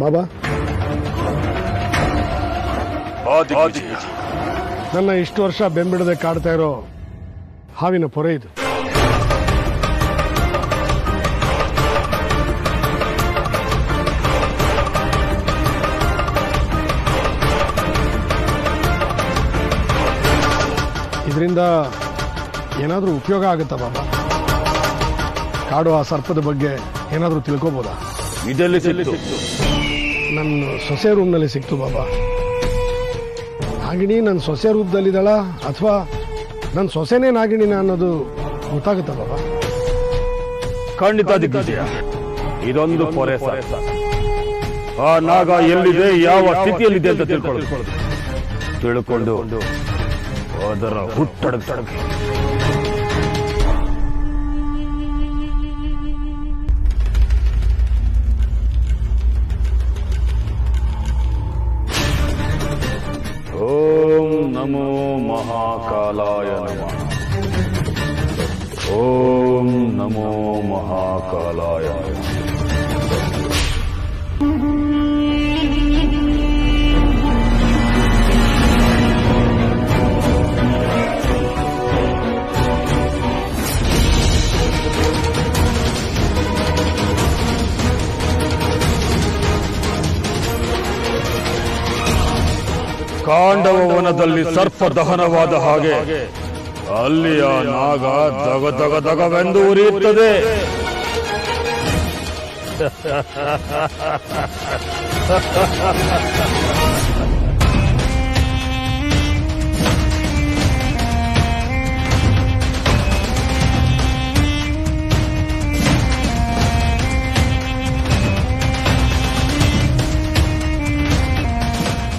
ಬಾಬಾ, ನನ್ನ ಇಷ್ಟು ವರ್ಷ ಬೆಂಬಿಡದೆ ಕಾಡ್ತಾ ಇರೋ ಹಾವಿನ ಪೊರೆ ಇದು. ಇದರಿಂದ ಏನಾದರೂ ಉಪಯೋಗ ಆಗುತ್ತಾ ಬಾಬಾ? ಕಾಡು ಆ ಸರ್ಪದ ಬಗ್ಗೆ ಏನಾದರೂ ತಿಳ್ಕೋಬೋದಾ? ಇದೆಲ್ಲಿ ಸಿಕ್ತು? ನನ್ನ ಸೊಸೆ ರೂಮ್ನಲ್ಲಿ ಸಿಕ್ತು ಬಾಬಾ. ನಾಗಿಣಿ ನನ್ನ ಸೊಸೆ ರೂಪದಲ್ಲಿದ್ದಾಳ ಅಥವಾ ನನ್ನ ಸೊಸೆನೇ ನಾಗಿಣಿನ ಅನ್ನೋದು ಗೊತ್ತಾಗುತ್ತಾ ಬಾಬಾ? ಖಂಡಿತ ದಿಗ್ವಿಜಯ, ಇದೊಂದು ಪೊರೆ ಸಾಕು. ಆ ನಾಗ ಎಲ್ಲಿದೆ, ಯಾವ ಸ್ಥಿತಿಯಲ್ಲಿದೆ ಅಂತ ತಿಳ್ಕೊಂಡು ಅದರ ಹುಟ್ಟಡಕ್ಕೆ ಓಂ ನಮೋ ಮಹಾಕಾಲಾಯ ನಮಃ. ಓಂ ನಮೋ ಮಹಾಕಾಲಾಯ ನಮಃ. ಕಾಂಡವ ವನದಲ್ಲಿ ಸರ್ಪ ದಹನವಾದ ಹಾಗೆ ಅಲ್ಲಿ ಆ ನಾಗ ದಗ ದಗ ದಗವೆಂದು ಉರಿಯುತ್ತದೆ.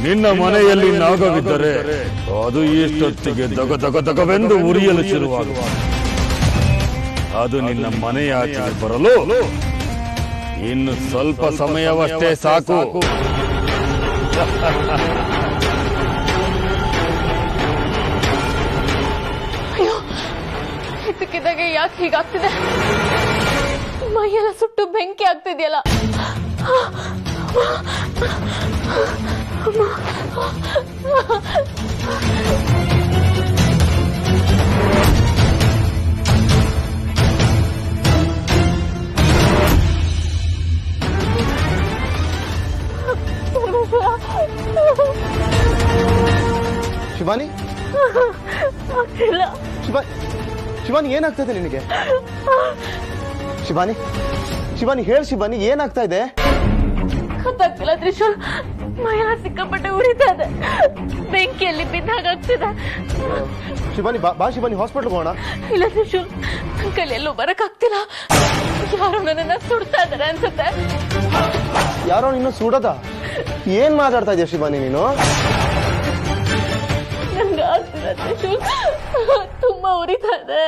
ನಿನ್ನ ಮನೆಯಲ್ಲಿ ನಾಗವಿದ್ದರೆ ಅದು ಇಷ್ಟೊತ್ತಿಗೆ ದಗ ದಗ ದಗವೆಂದು ಉರಿಯಲು ಶುರುವಾಗುವ. ಅದು ನಿನ್ನ ಮನೆಯಾಚೆ ಬರಲು ಇನ್ನು ಸ್ವಲ್ಪ ಸಮಯವಷ್ಟೇ ಸಾಕು. ಅಯ್ಯೋ, ಇದಕ್ಕಿದ್ದಾಗ ಯಾಕೆ ಹೀಗಾಗ್ತಿದೆ? ಮೈಯೆಲ್ಲ ಸುಟ್ಟು ಬೆಂಕಿ ಆಗ್ತಿದೆಯಲ್ಲ. ಶಿವಾನಿ, ಶಿವಾನಿ ಏನಾಗ್ತಾ ಇದೆ ನಿನಗೆ? ಶಿವಾನಿ, ಶಿವಾನಿ ಹೇಳು ಶಿವಾನಿ, ಏನಾಗ್ತಾ ಇದೆ? ಗೊತ್ತಾಗ್ತಿಲ್ಲ ತ್ರಿಶೂಲ್, ಮೈಯೆಲ್ಲ ಸಿಕ್ಕಾಪಟ್ಟೆ ಉರಿತಾ ಇದೆ, ಬೆಂಕಿಯಲ್ಲಿ ಬಿದ್ದಾಗ್ತಿದೆ. ಶಿವಾನಿ ಬಾ ಶಿವಾನಿ, ಹಾಸ್ಪಿಟಲ್ಗೆ ಹೋಗೋಣ. ಇಲ್ಲ ತ್ರಿಶೂಲ್, ನನ್ನ ಕೈಲಿ ಎಲ್ಲೂ ಬರಕ್ಕಾಗ್ತಿಲ್ಲ. ಯಾರೋ ನನ್ನನ್ನ ಸುಡ್ತಾ ಇದಾರೆ ಅನ್ಸುತ್ತೆ. ಯಾರೋ ನಿನ್ನ ಸುಡದ? ಏನ್ ಮಾತಾಡ್ತಾ ಇದೀಯ ಶಿವಾನಿ ನೀನು? ನನ್ಗೆ ಆಗ್ತಿಲ್ಲ ತ್ರಿಶೂಲ್, ತುಂಬಾ ಉರಿತಾ ಇದೆ,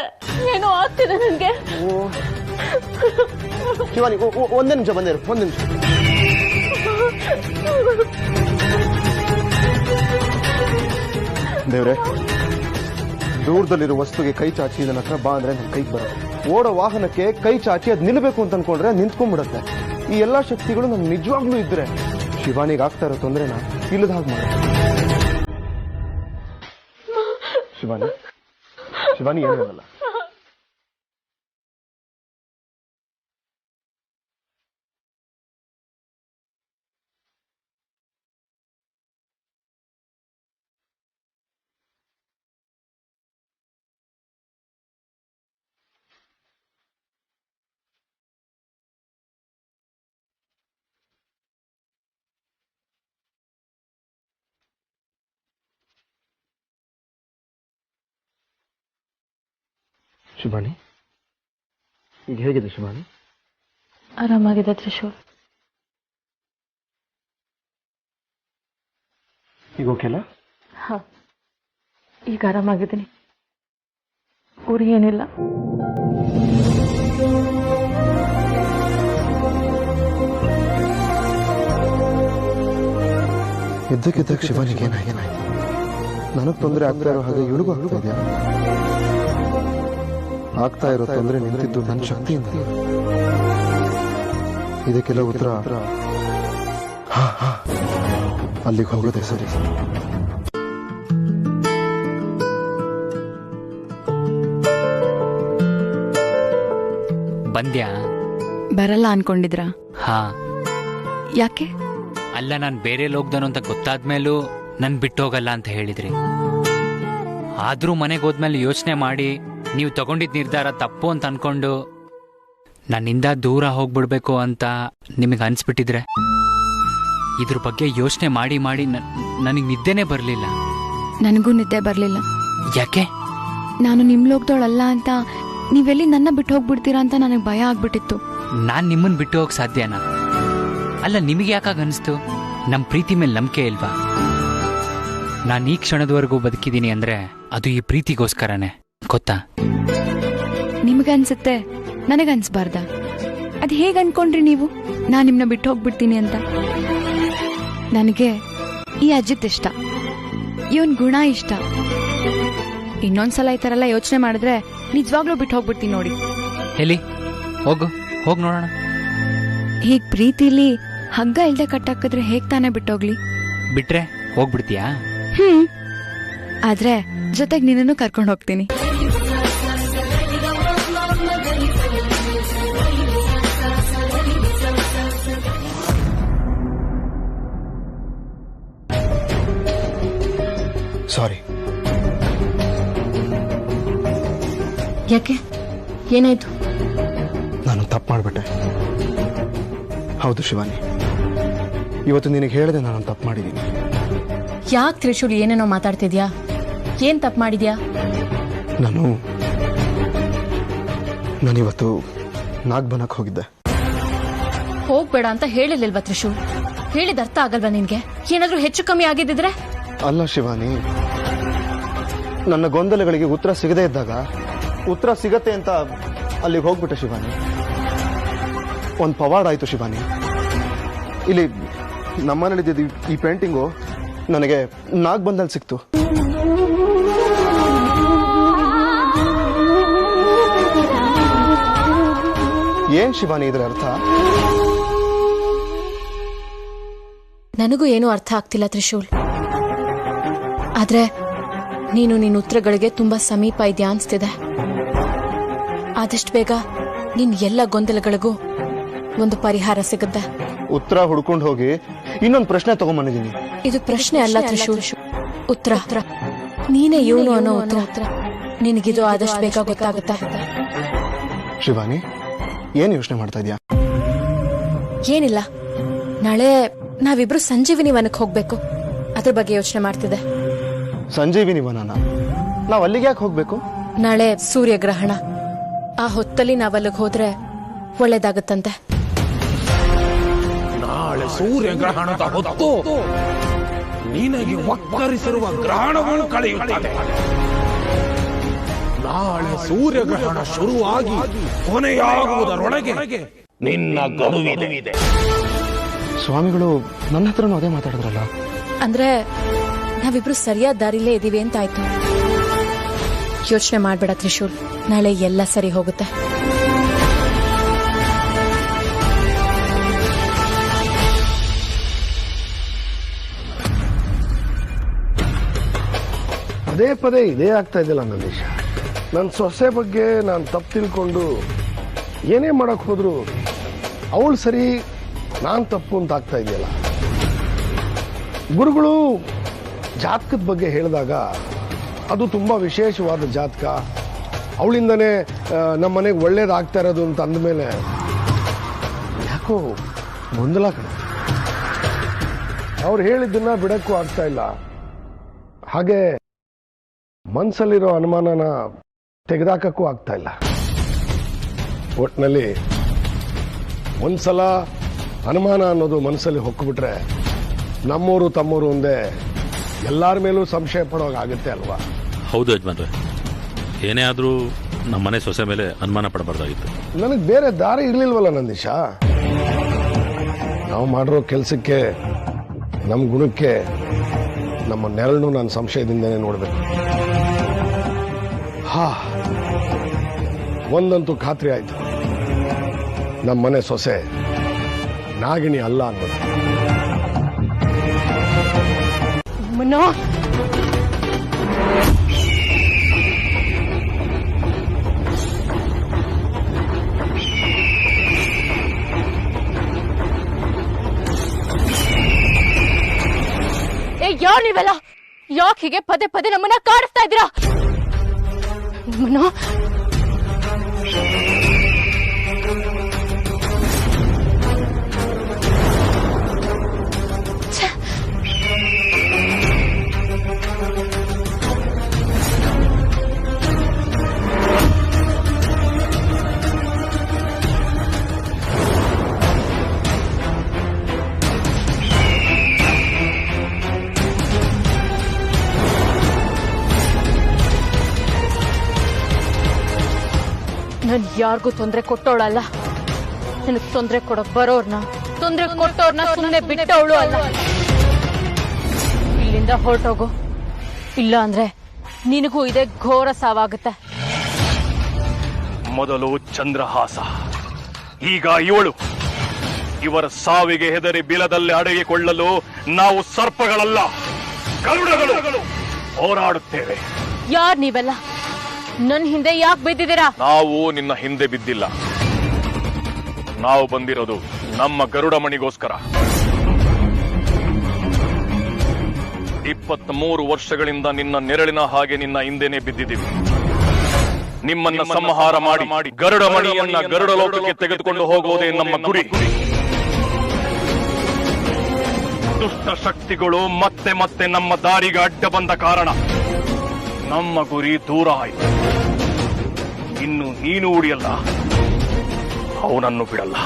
ಏನೋ ಆಗ್ತಿದೆ ನನ್ಗೆ. ಶಿವಾನಿ ಒಂದೇ ನಿಮಿಷ ಬಂದಿರು, ಒಂದ್ ನಿಮಿಷ. ದೇವ್ರೆ, ದೂರದಲ್ಲಿರೋ ವಸ್ತುಗೆ ಕೈ ಚಾಚಿ ನನ್ನ ಹತ್ರ ಬಾ ಅಂದ್ರೆ ನನ್ನ ಕೈಗೆ ಬರುತ್ತೆ. ಓಡೋ ವಾಹನಕ್ಕೆ ಕೈ ಚಾಚಿ ಅದ್ ನಿಲ್ಬೇಕು ಅಂತ ಅನ್ಕೊಂಡ್ರೆ ನಿಂತ್ಕೊಂಡ್ಬಿಡತ್ತೆ. ಈ ಎಲ್ಲಾ ಶಕ್ತಿಗಳು ನನ್ ನಿಜವಾಗ್ಲೂ ಇದ್ರೆ ಶಿವಾನಿಗೆ ಆಗ್ತಾ ಇರೋ ತೊಂದ್ರೆನ ಇಲ್ಲದ ಹಾಗೆ ಮಾಡ. ಶಿವಾನಿ, ಶಿವಾನಿ ಏನೂ ಆಗಲ್ಲ. ಶಿವಾನಿ, ಈಗ ಹೇಗಿದೆ ಶಿವಾನಿ? ಆರಾಮಾಗಿದೆ ತ್ರಿಶೂಲ್. ಈಗ ಓಕೆನಾ? ಹಾ, ಈಗ ಆರಾಮಾಗಿದ್ದೀನಿ, ಉರಿ ಏನಿಲ್ಲ. ಇದ್ದಕ್ಕಿದ್ದಾಗ ಶಿವಾನಿಗೆ ಏನಾಯ್ತು? ನನಗೆ ತೊಂದರೆ ಆಗ್ತಾ ಇರೋ ಹಾಗೆ ಇವಳಿಗೂ ಆಗ್ತಾ ಇದೆಯಾ? ಆಗ್ತಾ ಇರೋ ತೊಂದರೆ ನಿಂತಿದ್ದು ನನ್ನ ಶಕ್ತಿಯಿಂದ. ಇದಕ್ಕೆಲ್ಲ ಉತ್ತರ ಅಲ್ಲಿಗೆ ಹೋಗೋದೇ ಸರಿ. ಬಂದ್ಯಾ? ಬರಲ್ಲ ಅನ್ಕೊಂಡಿದ್ರ? ಹಾ. ಯಾಕೆ? ಅಲ್ಲ, ನಾನು ಬೇರೆ ಲೋಕದನು ಅಂತ ಗೊತ್ತಾದ್ಮೇಲೂ ನನ್ ಬಿಟ್ಟು ಹೋಗಲ್ಲ ಅಂತ ಹೇಳಿದ್ರಿ. ಆದ್ರೂ ಮನೆಗೆ ಹೋದ್ಮೇಲೆ ಯೋಚನೆ ಮಾಡಿ ನೀವು ತಗೊಂಡಿದ್ ನಿರ್ಧಾರ ತಪ್ಪು ಅಂತ ಅನ್ಕೊಂಡು ನನ್ನಿಂದ ದೂರ ಹೋಗ್ಬಿಡ್ಬೇಕು ಅಂತ ನಿಮಗೆ ಅನ್ಸ್ಬಿಟ್ಟಿದ್ರೆ ಇದ್ರ ಬಗ್ಗೆ ಯೋಚನೆ ಮಾಡಿ ಮಾಡಿ ನನಗೆ ನಿದ್ದೆನೇ ಬರಲಿಲ್ಲ. ನನಗೂ ನಿದ್ದೆ ಬರ್ಲಿಲ್ಲ. ಯಾಕೆ? ನಾನು ನಿಮ್ ಲೋಕದವಳಲ್ಲ ಅಂತ ನೀವೆಲ್ಲಿ ನನ್ನ ಬಿಟ್ಟು ಹೋಗ್ಬಿಡ್ತೀರಾ ಅಂತ ನನಗೆ ಭಯ ಆಗ್ಬಿಟ್ಟಿತ್ತು. ನಾನ್ ನಿಮ್ಮನ್ ಬಿಟ್ಟು ಹೋಗಕ್ ಸಾಧ್ಯನಾ? ಅಲ್ಲ, ನಿಮಗೆ ಯಾಕಾಗ ಅನಿಸ್ತು? ನಮ್ ಪ್ರೀತಿ ಮೇಲೆ ನಂಬಿಕೆ ಇಲ್ವಾ? ನಾನು ಈ ಕ್ಷಣದವರೆಗೂ ಬದುಕಿದ್ದೀನಿ ಅಂದ್ರೆ ಅದು ಈ ಪ್ರೀತಿಗೋಸ್ಕರನೇ, ಗೊತ್ತಾ? ನಿಮ್ಗನ್ಸುತ್ತೆ, ನನಗನ್ಸ್ಬಾರ್ದ? ಅದ್ ಹೇಗ್ ಅನ್ಕೊಂಡ್ರಿ ನೀವು ನಾನ್ ನಿಮ್ನ ಬಿಟ್ಟು ಹೋಗ್ಬಿಡ್ತೀನಿ ಅಂತ? ನನಗೆ ಈ ಅಜಿತ್ ಇಷ್ಟ, ಇವನ್ ಗುಣ ಇಷ್ಟ. ಇನ್ನೊಂದ್ಸಲ ಈ ತರ ಎಲ್ಲ ಯೋಚನೆ ಮಾಡಿದ್ರೆ ನಿಜವಾಗ್ಲೂ ಬಿಟ್ಟು ಹೋಗ್ಬಿಡ್ತೀನಿ ನೋಡಿ. ಎಲ್ಲಿ ಹೋಗ್ ನೋಡೋಣ. ಹೀಗ್ ಪ್ರೀತಿಲಿ ಹಗ್ಗ ಇಲ್ದೆ ಕಟ್ಟಾಕಿದ್ರೆ ಹೇಗ್ ತಾನೇ ಬಿಟ್ಟೋಗ್ಲಿ? ಬಿಟ್ರೆ ಹೋಗ್ಬಿಡ್ತೀಯಾ? ಆದ್ರೆ ಜೊತೆಗೆ ನಿನ್ನನ್ನು ಕರ್ಕೊಂಡು ಹೋಗ್ತೀನಿ. ಸಾರಿ. ಯಾಕೆ? ಏನಾಯ್ತು? ನಾನು ತಪ್ಪು ಮಾಡ್ಬಿಟ್ಟೆ. ಹೌದು ಶಿವಾನಿ, ಇವತ್ತು ನಿನಗೆ ಹೇಳಿದೆ ನಾನು ತಪ್ಪು ಮಾಡಿದ್ದೀನಿ. ಯಾಕೆ ತ್ರಿಶೂಲ್ ಏನೇನೋ ಮಾತಾಡ್ತಿದ್ಯಾ? ಏನ್ ತಪ್ಪು ಮಾಡಿದ್ಯಾ? ನಾನಿವತ್ತು ನಾಗ್ಬನಕ್ಕೆ ಹೋಗಿದ್ದೆ. ಹೋಗ್ಬೇಡ ಅಂತ ಹೇಳಿರ್ಲಿಲ್ವಾ ತ್ರಿಶೂಲ್? ಹೇಳಿದ ಅರ್ಥ ಆಗಲ್ವಾ ನಿನ್ಗೆ? ಏನಾದ್ರೂ ಹೆಚ್ಚು ಕಮ್ಮಿ ಆಗಿದ್ದಿದ್ರೆ? ಅಲ್ಲ ಶಿವಾನಿ, ನನ್ನ ಗೊಂದಲಗಳಿಗೆ ಉತ್ತರ ಸಿಗದೇ ಇದ್ದಾಗ ಉತ್ತರ ಸಿಗತ್ತೆ ಅಂತ ಅಲ್ಲಿಗೆ ಹೋಗ್ಬಿಟ್ಟೆ ಶಿವಾನಿ. ಒಂದು ಪವಾಡ ಆಯ್ತು ಶಿವಾನಿ. ಇಲ್ಲಿ ನಮ್ಮನೇಲಿದ್ದ ಈ ಪೇಂಟಿಂಗು ನನಗೆ ನಾಗ್ಬಂದಲ್ಲಿ ಸಿಕ್ತು. ಏನ್ ಶಿವಾನಿ ಇದ್ರ ಅರ್ಥ? ನನಗೂ ಏನೂ ಅರ್ಥ ಆಗ್ತಿಲ್ಲ ತ್ರಿಶೂಲ್. ಆದ್ರೆ ನೀನು ನಿನ್ನ ಉತ್ತರಗಳಿಗೆ ತುಂಬಾ ಸಮೀಪ ಇದೆಯಾ ಅನ್ಸ್ತಿದೆ. ಆದಷ್ಟು ಬೇಗ ನಿನ್ ಎಲ್ಲ ಗೊಂದಲಗಳಿಗೂ ಒಂದು ಪರಿಹಾರ ಸಿಗುತ್ತೆ. ಉತ್ತರ ಹುಡ್ಕೊಂಡು ಹೋಗಿ ಇನ್ನೊಂದು ಪ್ರಶ್ನೆ ತಗೊಂಡ್ಬಂದಿದ್ದೀನಿ. ಇದು ಪ್ರಶ್ನೆ ಅಲ್ಲ ತ್ರಿಶೂಲ್, ಉತ್ತರ. ನೀನೇ ಇವನು ಅನ್ನೋ ಉತ್ತರ. ನಿನಗಿದು ಆದಷ್ಟು ಬೇಗ ಗೊತ್ತಾಗುತ್ತೆ. ಶಿವಾನಿ, ಏನ್ ಯೋಚನೆ ಮಾಡ್ತಾ ಇದ್ಯಾ? ಏನಿಲ್ಲ, ನಾಳೆ ನಾವಿಬ್ರು ಸಂಜೀವಿನಿ ವನಕ್ಕೆ ಹೋಗ್ಬೇಕು. ಅದ್ರ ಬಗ್ಗೆ ಯೋಚನೆ ಮಾಡ್ತಿದ್ದೆ. ಸಂಜೀವಿನಿ ವನನ? ನಾವ್ ಅಲ್ಲಿಗೆ ಯಾಕೆ ಹೋಗ್ಬೇಕು? ನಾಳೆ ಸೂರ್ಯಗ್ರಹಣ. ಆ ಹೊತ್ತಲ್ಲಿ ನಾವಲ್ಲಿಗೆ ಹೋದ್ರೆ ಒಳ್ಳೇದಾಗುತ್ತಂತೆ. ನಾಳೆ ಸೂರ್ಯಗ್ರಹಣದ ಹೊತ್ತು ನಿನಗೆ ವಕ್ಕರಿಸಿರುವ ಗ್ರಹಣವನ್ನು ಕಳೆಯುತ್ತದೆ. ನಾಳೆ ಸೂರ್ಯಗ್ರಹಣ ಶುರುವಾಗಿ ಕೊನೆಯಾಗುವುದರೊಳಗೆ ನಿನ್ನ ಗಡುವಿದೆ. ಸ್ವಾಮಿಗಳು ನನ್ನ ಹತ್ರನೂ ಅದೇ ಮಾತಾಡಿದ್ರಲ್ಲ. ಅಂದ್ರೆ ನಾವಿಬ್ರು ಸರಿಯಾದ ದಾರಿಲೇ ಇದೀವಿ ಅಂತ ಆಯ್ತು. ಯೋಚನೆ ಮಾಡ್ಬೇಡ ತ್ರಿಶೂಲ್, ನಾಳೆ ಎಲ್ಲ ಸರಿ ಹೋಗುತ್ತೆ. ಪದೇ ಪದೇ ಇದೇ ಆಗ್ತಾ ಇದೆಯಲ್ಲ ನಂದೀಶ. ನನ್ನ ಸೊಸೆ ಬಗ್ಗೆ ನಾನು ತಪ್ಪು ತಿಳ್ಕೊಂಡು ಏನೇ ಮಾಡಕ್ ಹೋದ್ರು ಅವಳು ಸರಿ, ನಾನು ತಪ್ಪು ಅಂತ ಆಗ್ತಾ ಇದೆಯಲ್ಲ. ಗುರುಗಳು ಜಾತಕದ ಬಗ್ಗೆ ಹೇಳಿದಾಗ ಅದು ತುಂಬಾ ವಿಶೇಷವಾದ ಜಾತಕ, ಅವಳಿಂದನೇ ನಮ್ಮ ಮನೆಗೆ ಒಳ್ಳೇದಾಗ್ತಾ ಇರೋದು ಅಂತ ಅಂದಮೇಲೆ ಯಾಕೋ ಗೊಂದಲ ಕಡೆ. ಅವ್ರು ಹೇಳಿದ್ದನ್ನ ಬಿಡಕ್ಕೂ ಆಗ್ತಾ ಇಲ್ಲ. ಹಾಗೆ ಮನ್ಸಲ್ಲಿರೋ ಅನುಮಾನನ ತೆಗೆದಾಕಕ್ಕೂ ಆಗ್ತಾ ಇಲ್ಲ. ಒಟ್ಟಿನಲ್ಲಿ ಒಂದ್ಸಲ ಅನುಮಾನ ಅನ್ನೋದು ಮನಸ್ಸಲ್ಲಿ ಹೊಕ್ಕಿಬಿಟ್ರೆ ನಮ್ಮೂರು ತಮ್ಮೂರು ಒಂದೇ, ಎಲ್ಲಾರ ಮೇಲೂ ಸಂಶಯ ಪಡೋಗಾಗುತ್ತೆ ಅಲ್ವಾ? ಹೌದು ಯಜಮಾನ್ರೆ, ಏನೇ ಆದ್ರೂ ನಮ್ಮನೆ ಸೊಸೆ ಮೇಲೆ ಅನುಮಾನ ಪಡಬಾರ್ದಾಗಿತ್ತು. ನನಗೆ ಬೇರೆ ದಾರಿ ಇರ್ಲಿಲ್ವಲ್ಲ ನಂದೀಶ. ನಾವು ಮಾಡಿರೋ ಕೆಲಸಕ್ಕೆ, ನಮ್ಮ ಗುಣಕ್ಕೆ, ನಮ್ಮ ನೆರಳನ್ನು ನಾನು ಸಂಶಯದಿಂದನೇ ನೋಡ್ಬೇಕು. ಒಂದಂತೂ ಖಾತ್ರಿ ಆಯ್ತು, ನಮ್ಮ ಮನೆ ಸೊಸೆ ನಾಗಿಣಿ ಅಲ್ಲ ಅನ್ನೋದು. ಮನೋ, ಯಾರು ನೀವೆಲ್ಲ? ಯಾಕೆ ಹೀಗೆ ಪದೇ ಪದೇ ನಮ್ಮನ್ನ ಕಾಡಿಸ್ತಾ ಇದ್ದೀರಾ? ಮನೋ, ನಾನು ಯಾರಿಗೂ ತೊಂದರೆ ಕೊಟ್ಟವಳಲ್ಲ. ನನಗೆ ತೊಂದರೆ ಕೊಡಕ್ ಬರೋರ್ನ, ತೊಂದರೆ ಕೊಟ್ಟವ್ರನ್ನ ಸುಮ್ಮನೆ ಬಿಟ್ಟವಳು ಅಲ್ಲ. ಇಲ್ಲಿಂದ ಹೊರಟೋಗು, ಇಲ್ಲ ಅಂದ್ರೆ ನಿನಗೂ ಇದೇ ಘೋರ ಸಾವಾಗುತ್ತೆ. ಮೊದಲು ಚಂದ್ರಹಾಸ, ಈಗ ಇವಳು. ಇವರ ಸಾವಿಗೆ ಹೆದರಿ ಬಿಲದಲ್ಲಿ ಅಡಗಿಕೊಳ್ಳಲು ನಾವು ಸರ್ಪಗಳಲ್ಲ, ಗರುಡಗಳು ಹೋರಾಡುತ್ತೇವೆ. ಯಾರ್ ನೀವೆಲ್ಲ? ನನ್ ಹಿಂದೆ ಯಾಕೆ ಬಿದ್ದಿದ್ದೀರಾ? ನಾವು ನಿನ್ನ ಹಿಂದೆ ಬಿದ್ದಿಲ್ಲ. ನಾವು ಬಂದಿರೋದು ನಮ್ಮ ಗರುಡಮಣಿಗೋಸ್ಕರ. 23 ವರ್ಷಗಳಿಂದ ನಿನ್ನ ನೆರಳಿನ ಹಾಗೆ ನಿನ್ನ ಹಿಂದೆನೆ ಬಿದ್ದಿದ್ದೀವಿ. ನಿಮ್ಮನ್ನ ಸಂಹಾರ ಮಾಡಿ ಗರುಡಮಣಿಯನ್ನ ಗರುಡ ಲೋಕಕ್ಕೆ ತೆಗೆದುಕೊಂಡು ಹೋಗುವುದೇ ನಮ್ಮ ಗುರಿ. ದುಷ್ಟ ಶಕ್ತಿಗಳು ಮತ್ತೆ ಮತ್ತೆ ನಮ್ಮ ದಾರಿಗೆ ಅಡ್ಡ ಬಂದ ಕಾರಣ ನಮ್ಮ ಗುರಿ ದೂರ ಆಯಿತು. ಇನ್ನು ನೀನು ಉಳಿಯಲ್ಲ, ಅವನನ್ನು ಬಿಡಲ್ಲ.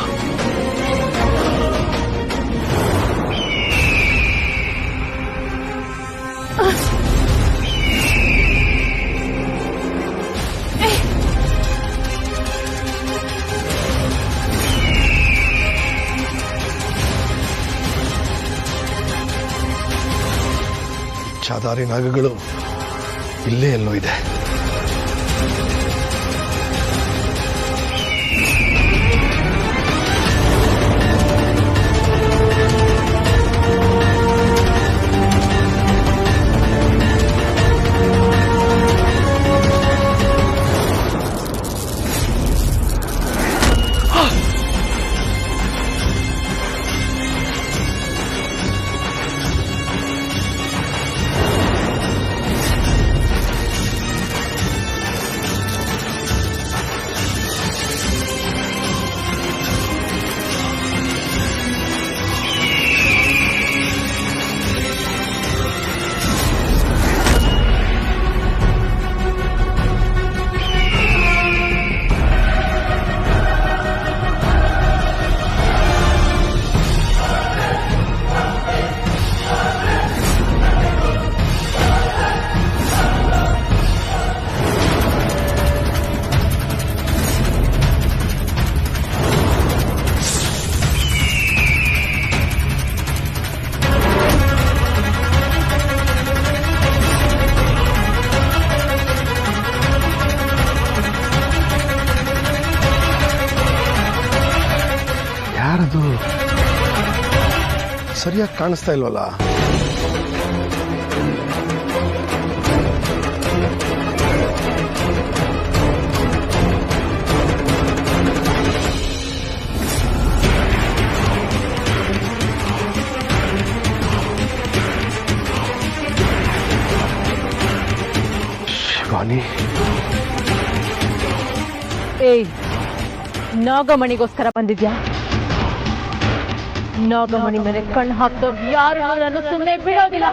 ಚಾದಾರಿ ನಾಗಗಳು ಇಲ್ಲೇ ಎಲ್ಲೋ ಇದೆ. ಯಾರದು? ಸರಿಯಾಗಿ ಕಾಣಿಸ್ತಾ ಇಲ್ವಲ್ಲ. ಶಿವಾನಿ, ಏಯ್, ನಾಗಮಣಿಗೋಸ್ಕರ ಬಂದಿದ್ಯಾ? ನಾಗಮಣಿ ಮೇಲೆ ಕಣ್ಣು ಹಾಕ್ದವ್ರು ಯಾರು ನಾನು ಸುಮ್ಮನೆ ಬಿಡೋದಿಲ್ಲ.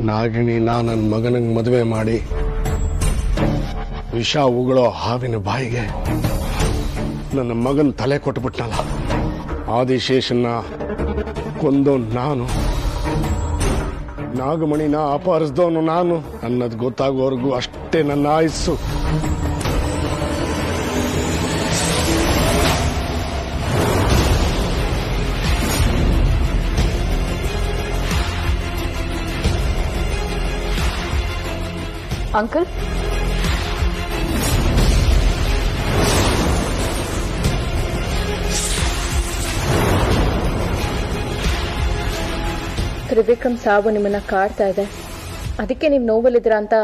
ನಾಗಿಣಿ ನನ್ನ ಮಗನಿಗೆ ಮದುವೆ ಮಾಡಿ ವಿಷ ಉಗುಳೋ ಹಾವಿನ ಬಾಯಿಗೆ ನನ್ನ ಮಗನ ತಲೆ ಕೊಟ್ಬಿಟ್ನಲ್ಲ. ಆದಿಶೇಷನ್ನ ಕೊಂದೋ ನಾನು, ನಾಗಮಣಿನ ಅಪಹರಿಸಿದವನು ನಾನು ಅನ್ನೋದು ಗೊತ್ತಾಗೋವರೆಗೂ ಅಷ್ಟೇ ನನ್ನ ಆಯಸ್ಸು. ಅಂಕಲ್, ತ್ರಿವಿಕ್ರಮ್ ಸಾವು ನಿಮ್ಮನ್ನ ಕಾಡ್ತಾ ಇದೆ, ಅದಕ್ಕೆ ನೀವು ನೋವಲ್ಲಿದ್ದೀರಾ ಅಂತ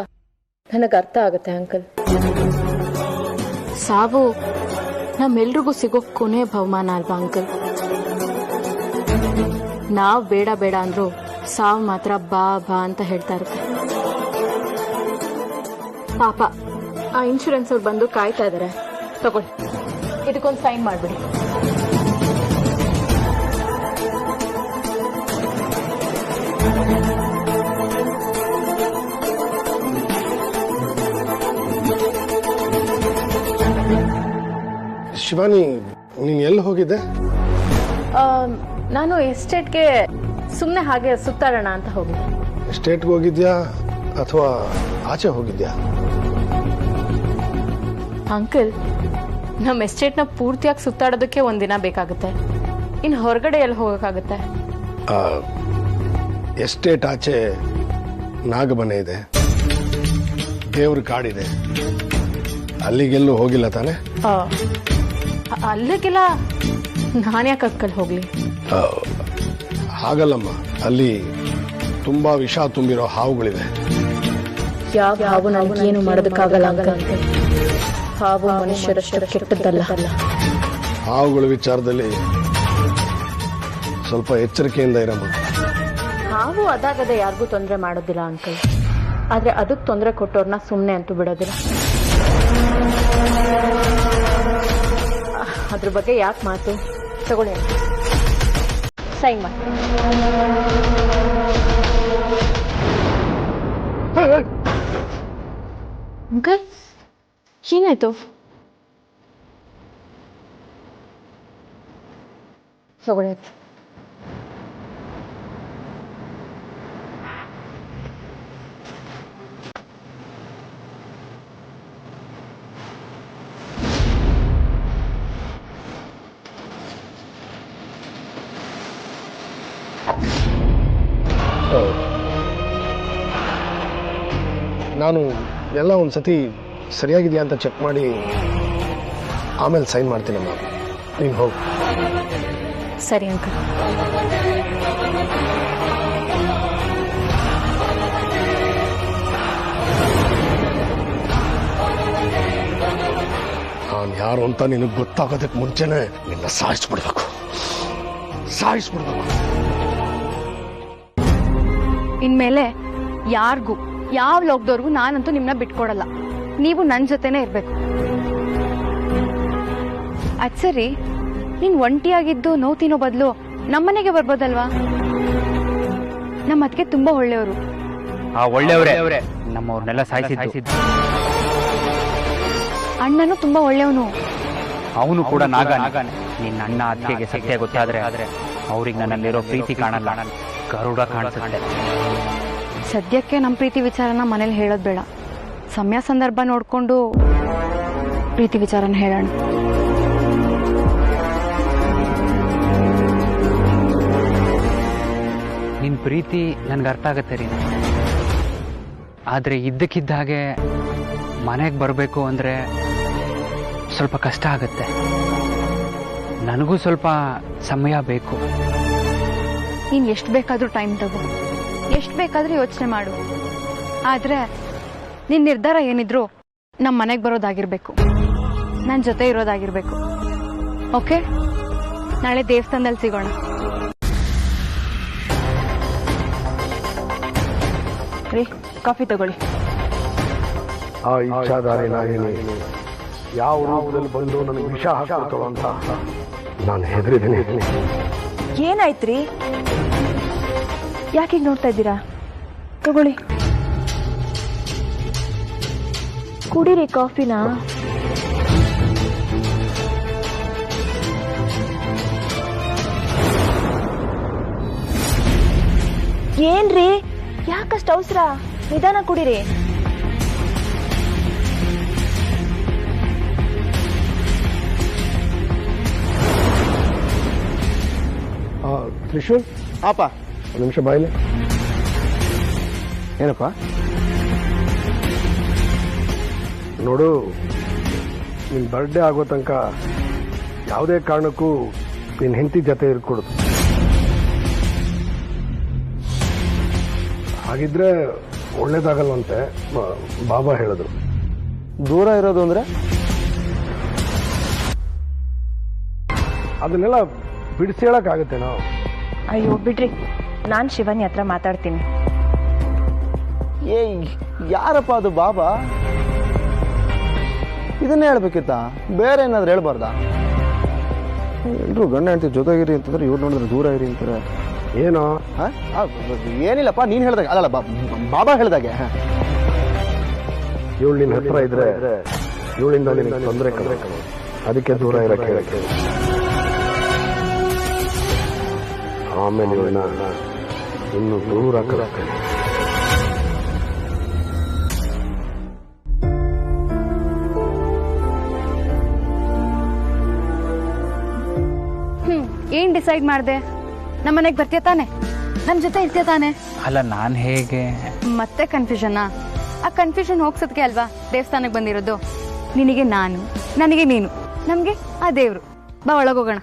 ನನಗೆ ಅರ್ಥ ಆಗುತ್ತೆ ಅಂಕಲ್. ಸಾವು ನಮ್ಮೆಲ್ರಿಗೂ ಸಿಗೋ ಕೊನೆ ಬಹುಮಾನ ಅಲ್ವಾ ಅಂಕಲ್? ನಾವ್ ಬೇಡ ಬೇಡ ಅಂದ್ರು ಸಾವು ಮಾತ್ರ ಬಾ ಬಾ ಅಂತ ಹೇಳ್ತಾ ಇರುತ್ತೆ. ಪಾಪ ಆ ಇನ್ಶೂರೆನ್ಸ್ ಅವ್ರು ಬಂದು ಕಾಯ್ತಾ ಇದಾರೆ. ತಗೊಳ್ಳಿ, ಇದಕ್ಕೊಂದು ಸೈನ್ ಮಾಡ್ಬಿಡಿ. ಶಿವಾನಿ, ನೀನ್ ಎಲ್ಲಿ ಹೋಗಿದ್ದೆ? ನಾನು ಎಸ್ಟೇಟ್ಗೆ ಸುಮ್ಮನೆ ಹಾಗೆ ಸುತ್ತಾಡೋಣ ಅಂತ ಹೋಗಿದ್ದೆ. ಎಸ್ಟೇಟ್ಗೆ ಹೋಗಿದ್ಯಾ ಅಥವಾ ಆಚೆ ಹೋಗಿದ್ಯಾ? ಅಂಕಲ್, ನಮ್ಮ ಎಸ್ಟೇಟ್ನ ಪೂರ್ತಿಯಾಗಿ ಸುತ್ತಾಡೋದಕ್ಕೆ ಒಂದಿನ ಬೇಕಾಗುತ್ತೆ, ಇನ್ನು ಹೊರಗಡೆ ಎಲ್ಲಿ ಹೋಗೋಕ್ಕಾಗುತ್ತೆ? ಎಸ್ಟೇಟ್ ಆಚೆ ನಾಗಮನೆ ಇದೆ, ದೇವ್ರ ಕಾಡಿದೆ, ಅಲ್ಲಿಗೆಲ್ಲೂ ಹೋಗಿಲ್ಲ ತಾನೆ? ಅಲ್ಲಿಗೆಲ್ಲ ನಾನ್ಯಾಕೆ ಅಕ್ಕಲ್ಲಿ ಹೋಗ್ಲಿ? ಹಾಗಲ್ಲಮ್ಮ, ಅಲ್ಲಿ ತುಂಬಾ ವಿಷ ತುಂಬಿರೋ ಹಾವುಗಳಿವೆ. ಯಾವ ಹಾವು ನನಗೇನು ಮಾಡೋದಕ್ಕಾಗಲ್ಲ ಅಂಕಲ್. ಹಾವು ಮನುಷ್ಯರಷ್ಟು ಕೆಟ್ಟದ್ದಲ್ಲ. ಹಾವುಗಳ ವಿಚಾರದಲ್ಲಿ ಸ್ವಲ್ಪ ಎಚ್ಚರಿಕೆಯಿಂದ ಇರಮ್ಮ. ಹಾವು ಅದಾಗದೆ ಯಾರಿಗೂ ತೊಂದರೆ ಮಾಡೋದಿಲ್ಲ ಅಂಕಲ್, ಆದ್ರೆ ಅದಕ್ಕೆ ತೊಂದರೆ ಕೊಟ್ಟವ್ರನ್ನ ಸುಮ್ಮನೆ ಅಂತೂ ಬಿಡೋದಿಲ್ಲ. ಅದ್ರ ಬಗ್ಗೆ ಯಾಕೆ ಮಾತು? ತಗೊಳ್ಳಿ, ಸೈನ್ ಮಾಡಿ. ಅಂಕಲ್, ಏನಾಯ್ತು? ತಗೊಳ್ಳಿ. ನಾನು ಎಲ್ಲ ಒಂದ್ಸತಿ ಸರಿಯಾಗಿದೆಯಾ ಅಂತ ಚೆಕ್ ಮಾಡಿ ಆಮೇಲೆ ಸೈನ್ ಮಾಡ್ತೀನಮ್ಮ. ನೀನು ಹೋಗು. ಸರಿ ಅಂಕಲ್. ನಾನು ಯಾರು ಅಂತ ನಿನಗೆ ಗೊತ್ತಾಗೋದಕ್ಕೆ ಮುಂಚೆನೆ ನಿನ್ನ ಸಾಯಿಸ್ಬಿಡ್ಬೇಕು. ಇನ್ಮೇಲೆ ಯಾರಿಗೂ ಯಾವ ಲೋಕದವ್ರಿಗೂ ನಾನಂತೂ ನಿಮ್ಮನ್ನ ಬಿಟ್ಕೊಡಲ್ಲ. ನೀವು ನನ್ನ ಜೊತೆನೇ ಇರಬೇಕು. ಅದ್ ಸರಿ, ನೀನ್ ಒಂಟಿಯಾಗಿದ್ದು ನೋವು ತಿನ್ನೋ ಬದಲು ನಮ್ಮನೆಗೆ ಬರ್ಬೋದಲ್ವಾ? ನಮ್ಮ ಅದಕ್ಕೆ ತುಂಬಾ ಒಳ್ಳೆಯವರು. ಆ ಒಳ್ಳೆಯವರೇ ನಮ್ಮವ್ರನ್ನೆಲ್ಲ ಸಾಯಿಸಿದ್ದು. ಅಣ್ಣನೂ ತುಂಬಾ ಒಳ್ಳೆಯವನು. ಅವನು ಕೂಡ ನಾಗನೇ. ನಿನ್ನ ಅಣ್ಣ ಅತ್ತಿಗೆಗೆ ಸತ್ಯ ಗೊತ್ತಾದ್ರೆ ಅವ್ರಿಗೆ ನನ್ನಲ್ಲಿರೋ ಪ್ರೀತಿ ಕಾಣಲ್ಲ, ಗರುಡ ಕಾಣಿಸುತ್ತೆ. ಸದ್ಯಕ್ಕೆ ನಮ್ಮ ಪ್ರೀತಿ ವಿಚಾರನ ಮನೇಲಿ ಹೇಳೋದು ಬೇಡ. ಸಮಯ ಸಂದರ್ಭ ನೋಡ್ಕೊಂಡು ಪ್ರೀತಿ ವಿಚಾರನ ಹೇಳೋಣ. ನಿನ್ ಪ್ರೀತಿ ನನ್ಗೆ ಅರ್ಥ ಆಗತ್ತೆ ರೀ, ಆದ್ರೆ ಇದ್ದಕ್ಕಿದ್ದ ಹಾಗೆ ಮನೆಗೆ ಬರಬೇಕು ಅಂದ್ರೆ ಸ್ವಲ್ಪ ಕಷ್ಟ ಆಗತ್ತೆ. ನನಗೂ ಸ್ವಲ್ಪ ಸಮಯ ಬೇಕು. ನೀನು ಎಷ್ಟು ಬೇಕಾದ್ರೂ ಟೈಮ್ ತಗೋ, ಎಷ್ಟು ಬೇಕಾದ್ರೂ ಯೋಚನೆ ಮಾಡು. ಆದ್ರೆ ನಿನ್ನ ನಿರ್ಧಾರ ಏನಿದ್ರು ನಮ್ಮ ಮನೆಗೆ ಬರೋದಾಗಿರ್ಬೇಕು, ನನ್ನ ಜೊತೆ ಇರೋದಾಗಿರ್ಬೇಕು. ಓಕೆ, ನಾಳೆ ದೇವಸ್ಥಾನದಲ್ಲಿ ಸಿಗೋಣ. ರೀ, ಕಾಫಿ ತಗೊಳ್ಳಿ. ಆ ಇಚ್ಛಾಧಾರಿ ನಾಗಿನಿ ಯಾವ ರೂಪದಲ್ಲಿ ಬಂದು ನನಗೆ ವಿಷ ಹಾಕ್ತಾವ ಅಂತ ನಾನು ಹೆದರಿದ್ದೀನಿ. ಏನಾಯ್ತ್ರಿ? ಯಾಕೆ ನೋಡ್ತಾ ಇದ್ದೀರಾ? ತಗೊಳ್ಳಿ, ಕುಡೀರಿ ಕಾಫಿನ. ಏನ್ರಿ, ಯಾಕಷ್ಟು ಅವಸರ? ನಿಧಾನ ಕುಡೀರಿ. ತ್ರಿಶೂಲ್, ಆಪ ಒಂದು ನಿಮಿಷ ಬಾಯಿಲೆ. ಏನಪ್ಪ? ನೋಡು, ನಿನ್ನ ಬರ್ಡೇ ಆಗೋ ತನಕ ಯಾವುದೇ ಕಾರಣಕ್ಕೂ ನಿನ್ನ ಹೆಂಡತಿ ಜೊತೆ ಇರ್ಕೊಡುದು. ಹಾಗಿದ್ರೆ ಒಳ್ಳೇದಾಗಲ್ವಂತೆ ಬಾಬಾ ಹೇಳಿದ್ರು. ದೂರ ಇರೋದು ಅಂದ್ರೆ? ಅದನ್ನೆಲ್ಲ ಬಿಡಿಸಿ ಹೇಳಕ್ಕಾಗತ್ತೆ ನಾವು? ಅಯ್ಯೋ ಬಿಡ್ರಿ, ನಾನ್ ಶಿವಾನಿ ಹತ್ರ ಮಾತಾಡ್ತೀನಿ. ಏ, ಯಾರಪ್ಪ ಅದು ಬಾಬಾ? ಇದನ್ನೇ ಹೇಳ್ಬೇಕಿತ್ತ? ಬೇರೆ ಏನಾದ್ರು ಹೇಳ್ಬಾರ್ದ? ಎಲ್ರು ಗಂಡ ಹೆಂಡತಿ ಜೊತೆಗಿರಿ ಅಂತಂದ್ರೆ ಇವ್ರು ನೋಡಿದ್ರೆ ದೂರ ಇರಿ ಅಂತಾರೆ. ಏನೋ ಏನಿಲ್ಲಪ್ಪ, ನೀನ್ ಹೇಳ್ದಾಗ ಅಲ್ಲಲ್ಲ, ಬಾಬಾ ಹೇಳ್ದಾಗೆ. ಇವಳು ನಿನ್ನ ಹತ್ರ ಇದ್ರೆ ಇವಳಿಂದ ನಿನಗೆ ತೊಂದರೆ ಕಡೆ, ಅದಕ್ಕೆ ದೂರ ಇರಕ್ಕೆ ಹೇಳಕ್ಕೆ. ಆಮೇಲೆ ಇವಳನ್ನ ಇನ್ನು ದೂರ ಕಳಕ್ಕೆ. ಏನ್ ಡಿಸೈಡ್ ಮಾಡ್ದೆ? ನಮ್ಮನೆಗೆ ಬರ್ತೀಯ ತಾನೆ? ನಮ್ ಜೊತೆ ಇರ್ತೀಯ ತಾನೆ? ಅಲ್ಲ, ನಾನು ಹೇಗೆ? ಮತ್ತೆ ಕನ್ಫ್ಯೂಷನಾ? ಆ ಕನ್ಫ್ಯೂಷನ್ ಹೋಗ್ಸೋದಕ್ಕೆ ಅಲ್ವಾ ದೇವಸ್ಥಾನಕ್ಕೆ ಬಂದಿರೋದು. ನಿನಗೆ ನಾನು, ನನಗೆ ನೀನು, ನಮ್ಗೆ ಆ ದೇವ್ರು. ಬಾ ಒಳಗೋಗೋಣ.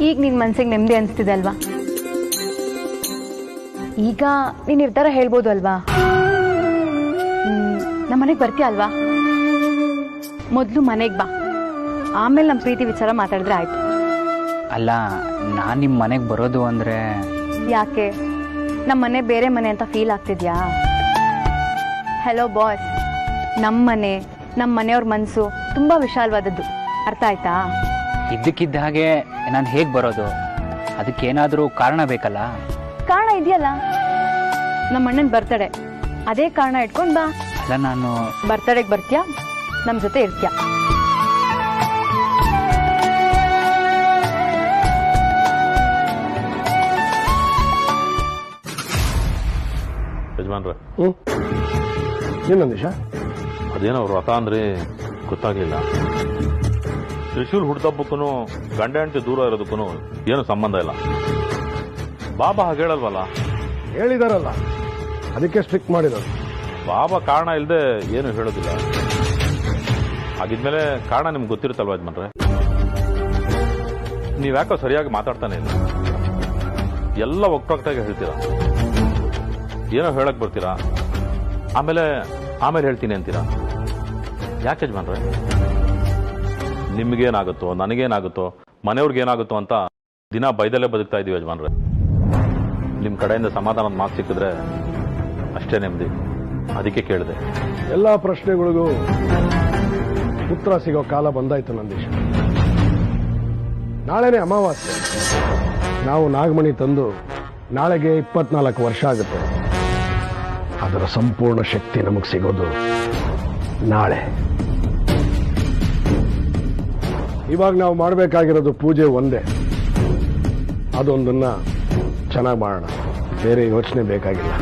ಈಗ ನಿನ್ ಮನ್ಸಿಗೆ ನೆಮ್ಮದಿ ಅನ್ಸ್ತಿದೆ ಅಲ್ವಾ? ಈಗ ನೀನ್ ನಿರ್ಧಾರ ಹೇಳ್ಬೋದು ಅಲ್ವಾ? ನಮ್ಮ ಮನೆಗೆ ಬರ್ತೀಯ ಅಲ್ವಾ? ಮೊದ್ಲು ಮನೆಗೆ ಬಾ, ಆಮೇಲೆ ನಮ್ಮ ಪ್ರೀತಿ ವಿಚಾರ ಮಾತಾಡಿದ್ರೆ ಆಯ್ತು. ಅಲ್ಲ, ನಾನು ನಿಮ್ಮ ಮನೆಗೆ ಬರೋದು ಅಂದ್ರೆ ಯಾಕೆ? ನಮ್ಮ ಮನೆ ಬೇರೆ ಮನೆ ಅಂತ ಫೀಲ್ ಆಗ್ತಿದ್ಯಾ? ಹೆಲೋ ಬಾಸ್, ನಮ್ಮ ಮನೆ, ನಮ್ಮ ಮನೆಯವ್ರ ಮನಸ್ಸು ತುಂಬಾ ವಿಶಾಲವಾದದ್ದು. ಅರ್ಥ ಆಯ್ತಾ? ಇದ್ದಕ್ಕಿದ್ದ ಹಾಗೆ ನಾನು ಹೇಗೆ ಬರೋದು? ಅದಕ್ಕೇನಾದರೂ ಕಾರಣ ಬೇಕಲ್ಲ? ಕಾರಣ ಇದೆಯಲ್ಲ, ನಮ್ಮ ಅಣ್ಣನ ಬರ್ತಡೆ, ಅದೇ ಕಾರಣ ಇಟ್ಕೊಂಡ್ ಬಾ. ಅಲ್ಲ, ನಾನು ಬರ್ತಡೆಗೆ ಬರ್ತೀಯಾ, ನಮ್ಮ ಜೊತೆ ಇರ್ತೀಯಾ? ಯಜಮಾನ್ರೆ, ಏನಂದಿಶ? ಅದೇನೋ ವ್ರತ ಅಂದ್ರೆ ಗೊತ್ತಾಗ್ಲಿಲ್ಲ. ತ್ರಿಶೂಲ್ ಹುಡ್ದಬ್ಬಕ್ಕೂ ಗಂಡ ಹೆಂಡತಿ ದೂರ ಇರೋದಕ್ಕೂ ಏನು ಸಂಬಂಧ ಇಲ್ಲ. ಬಾಬಾ ಹಾಗೆ ಹೇಳಲ್ವಲ್ಲ? ಹೇಳಿದಾರಲ್ಲ, ಅದಕ್ಕೆ ಸ್ಟ್ರಿಕ್ಟ್ ಮಾಡಿರೋದು. ಬಾಬಾ ಕಾರಣ ಇಲ್ಲದೆ ಏನು ಹೇಳೋದಿಲ್ಲ. ಹಾಗಿದ್ಮೇಲೆ ಕಾರಣ ನಿಮ್ಗೆ ಗೊತ್ತಿರುತ್ತಲ್ವ ಯಜಮಾನ್ರೆ? ನೀವ್ಯಾಕೋ ಸರಿಯಾಗಿ ಮಾತಾಡ್ತಾನೆ ಇಲ್ಲ. ಎಲ್ಲ ಒಕ್ಟಾಗಿ ಹೇಳ್ತೀರಾ, ಏನೋ ಹೇಳಕ್ ಬರ್ತೀರಾ, ಆಮೇಲೆ ಹೇಳ್ತೀನಿ ಅಂತೀರಾ. ಯಾಕೆ ಯಜಮಾನ್ರೆ? ನಿಮ್ಗೇನಾಗುತ್ತೋ, ನನಗೇನಾಗುತ್ತೋ, ಮನೆಯವ್ರಿಗೇನಾಗುತ್ತೋ ಅಂತ ದಿನ ಬೈದಲ್ಲೇ ಬದುಕ್ತಾ ಇದೀವಿ ಯಜಮಾನ್ರೆ. ನಿಮ್ ಕಡೆಯಿಂದ ಸಮಾಧಾನದ ಮಾತು ಸಿಕ್ಕಿದ್ರೆ ಅಷ್ಟೇ ನೆಮ್ಮದಿ. ಅದಕ್ಕೆ ಕೇಳಿದೆ. ಎಲ್ಲಾ ಪ್ರಶ್ನೆಗಳಿಗೂ ಉತ್ತರ ಸಿಗೋ ಕಾಲ ಬಂದಾಯ್ತು ನಂದೀಶ್. ನಾಳೆನೇ ಅಮಾವಾಸ್ಯೆ. ನಾವು ನಾಗಮಣಿ ತಂದು ನಾಳೆಗೆ 24 ವರ್ಷ ಆಗುತ್ತೆ. ಅದರ ಸಂಪೂರ್ಣ ಶಕ್ತಿ ನಮಗೆ ಸಿಗೋದು ನಾಳೆ. ಇವಾಗ ನಾವು ಮಾಡಬೇಕಾಗಿರೋದು ಪೂಜೆ ಒಂದೇ. ಅದೊಂದನ್ನ ಚೆನ್ನಾಗಿ ಮಾಡೋಣ, ಬೇರೆ ಯೋಚನೆ ಬೇಕಾಗಿಲ್ಲ.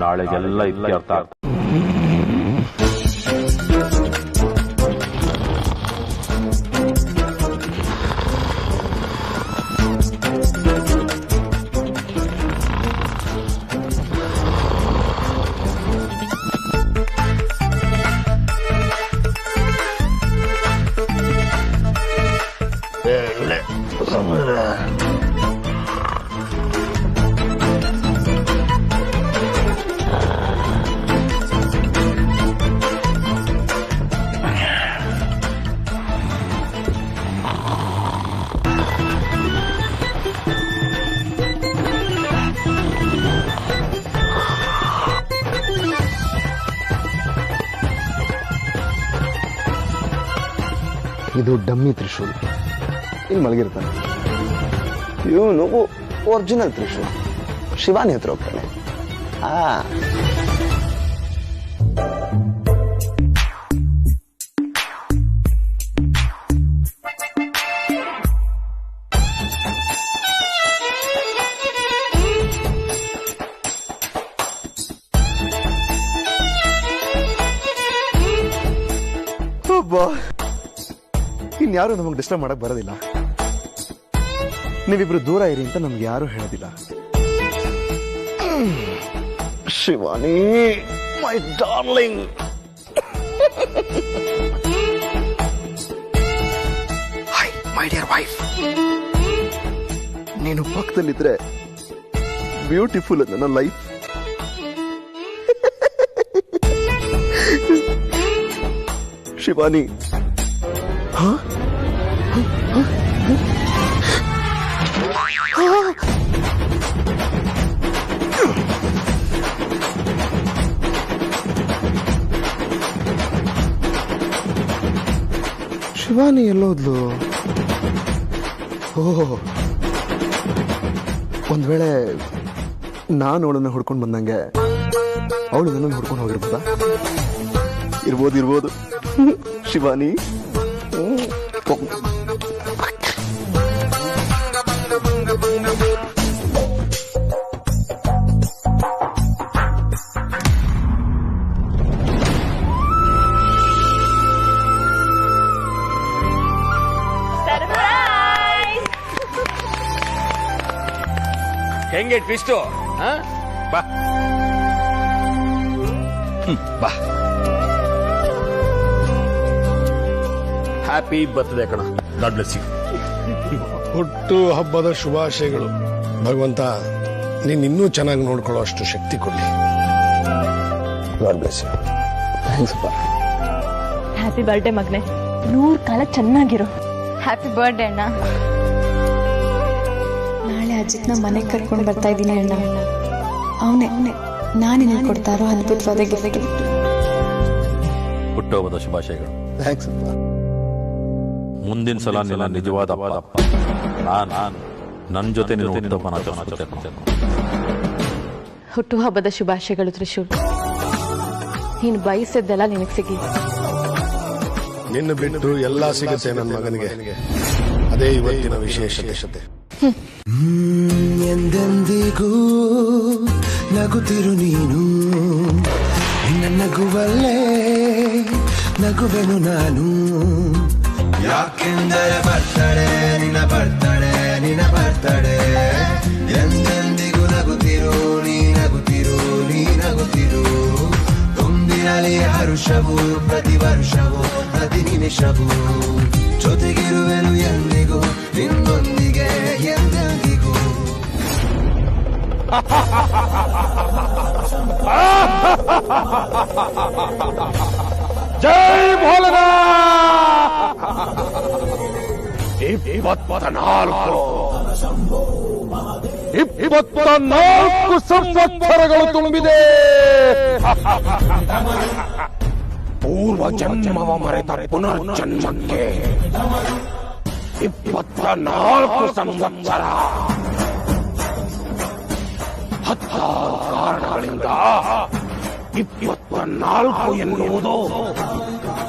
ನಾಳೆಗೆಲ್ಲ ಇತ್ಯರ್ಥ ಆಗ್ತದೆ. ಇದು ಡಮ್ಮಿ ತ್ರಿಶೂಲ್, ಇಲ್ಲಿ ಮಲಗಿರ್ತಾನೆ. ಇವನು ಒರಿಜಿನಲ್ ತ್ರಿಶೂಲ್, ಶಿವಾನಿ ಹತ್ರ ಹೋಗ್ತಾನೆ. ಇನ್ಯಾರು ನಮಗೆ ಡಿಸ್ಟರ್ಬ್ ಮಾಡಕ್ ಬರೋದಿಲ್ಲ. ನೀವಿಬ್ರು ದೂರ ಇರಿ ಅಂತ ನಮ್ಗೆ ಯಾರು ಹೇಳೋದಿಲ್ಲ. Shivani my darling, hi my dear wife. ನೀನು ಪಕ್ಕದಲ್ಲಿದ್ರೆ ಬ್ಯೂಟಿಫುಲ್ ನನ್ನ ಲೈಫ್. ಶಿವಾನಿ, ಶಿವಾನಿ ಎಲ್ಲೋದ್ಲು? ಓಹ್, ಒಂದ್ ವೇಳೆ ನಾನು ಅವಳನ್ನ ಹುಡ್ಕೊಂಡು ಬಂದಂಗೆ ಅವಳು ನನ್ನನ್ನು ಹುಡ್ಕೊಂಡು ಹೋಗಿರ್ಬೋದಾ? ಇರ್ಬೋದು. ಶಿವಾನಿ, ಹೆಂಗೆ ಟ್ವಿಸ್ಟು? ಬಾ ಬಾ. ಹ್ಯಾಪಿ ಬರ್ತ್ಡೇ ಕಣ. God bless you. ಹುಟ್ಟು ಹಬ್ಬದ ಶುಭಾಶಯಗಳು. ಭಗವಂತ ನೀನ್ ಇನ್ನೂ ಚೆನ್ನಾಗಿ ನೋಡ್ಕೊಳ್ಳೋ ಅಷ್ಟು ಶಕ್ತಿ ಕೊಡ್ಲಿ. God bless you. ಥ್ಯಾಂಕ್ಸ್ ಅಪ್ಪ. ಹ್ಯಾಪಿ ಬರ್ಡೇ ಮಗನೆ, 100 ಕಾಲ ಚೆನ್ನಾಗಿರೋ. ಹ್ಯಾಪಿ ಬರ್ಡೇ ಅಣ್ಣ. ನಾಳೆ ಅಜಿತ್ನ ಮನೆಗೆ ಕರ್ಕೊಂಡು ಬರ್ತಾ ಇದ್ದೀನಿ ಅಣ್ಣ. ಅವನೇ ನಾನೇ ಕೊಡ್ತಾ ಇರೋ ಅದ್ಭುತವಾದ ಗಿಫ್ಟ್. ಹುಟ್ಟುಹಬ್ಬದ ಶುಭಾಶಯಗಳು. ಥ್ಯಾಂಕ್ಸ್ ಅಪ್ಪ. ಮುಂದಿನ ಸಲ ನಿನ್ನ ನಿಜವಾದ ಅಪ್ಪ ನನ್ನ ಜೊತೆ ನೀನು ಹುಟ್ಟುಹಬ್ಬನ ಆಚರಿಸಬೇಕು. ಹುಟ್ಟುಹಬ್ಬದ ಶುಭಾಶಯಗಳು ತ್ರಿಶೂಲ್. ನೀನು ಬಯಸಿದ್ದೆಲ್ಲ ನಿನಗೆ ಸಿಗಿ. ನಿನ್ನ ಬಿಟ್ಟು ಎಲ್ಲ ಸಿಗುತ್ತೆ ನನ್ನ ಮಗನಿಗೆ. ಅದೇ ಇವತ್ತಿನ ವಿಶೇಷತೆ. ಎಂದೆಂದಿಗೂ ನಗುತ್ತಿರು ನೀನು, ನಿನ್ನ ನಗುವಲ್ಲೇ ನಗುವೆನು ನಾನು. ಯಾಕೆಂದರೆ ಬರ್ತಡೆ ನಿನ್ನ ಬರ್ತಡೆ, ಎಂದೆಂದಿಗೂ ನಗುತ್ತಿರು ನೀ ನಗುತ್ತಿರು. ತುಂಬಿರಲಿ ಹರುಷವು ಪ್ರತಿ ವರ್ಷವೂ ಪ್ರತಿ ನಿಮಿಷವೂ. ಜೊತೆಗಿರುವೆನು ಎಂದಿಗೂ ನಿನ್ನೊಂದಿಗೆ ಎಂದೆಂದಿಗೂ. ಜೈ ಭೋಲೆನಾಥ್. 24 ಸಂವತ್ಸರಗಳು ತುಂಬಿದೆ. ಪೂರ್ವ ಜನ್ಮವ ಮರೆತ ಪುನರ್ಜನ್ಮಕ್ಕೆ 24 ಸಂವತ್ಸರ. 10 ಕಾರಣಗಳಿಂದ 24 ಎನ್ನುವುದು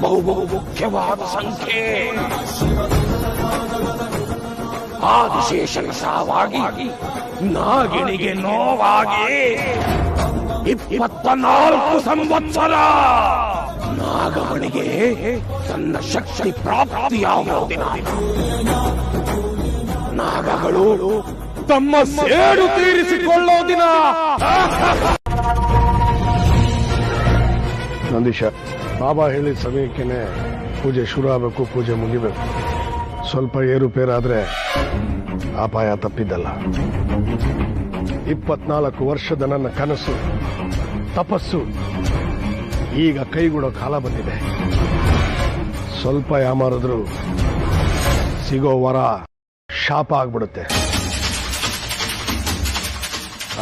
ಬಹು ಮುಖ್ಯವಾದ ಸಂಖ್ಯೆ. ಆದಿಶೇಷನ ಸಾವಾಗಿ ನಾಗಿಣಿಗೆ ನೋವಾಗಿ 24 ಸಂವತ್ಸರ. ನಾಗಮಣಿಗೆ ತನ್ನ ಶಕ್ತಿ ಪ್ರಾಪ್ತಿಯಾಗುವ ದಿನ. ನಾಗಗಳು ತಮ್ಮ ಸೇಡು ತೀರಿಸಿಕೊಳ್ಳೋ ದಿನ. ನಂದೀಶ, ಬಾಬಾ ಹೇಳಿದ ಸಮಯಕ್ಕೇನೆ ಪೂಜೆ ಶುರು ಆಗಬೇಕು, ಪೂಜೆ ಮುಗಿಬೇಕು. ಸ್ವಲ್ಪ ಏರುಪೇರಾದ್ರೆ ಅಪಾಯ ತಪ್ಪಿದ್ದಲ್ಲ. 24 ವರ್ಷದ ನನ್ನ ಕನಸು ತಪಸ್ಸು ಈಗ ಕೈಗೂಡೋ ಕಾಲ ಬಂದಿದೆ. ಸ್ವಲ್ಪ ಯಾಮಾರಿದ್ರು ಸಿಗೋ ವರ ಶಾಪ ಆಗ್ಬಿಡುತ್ತೆ.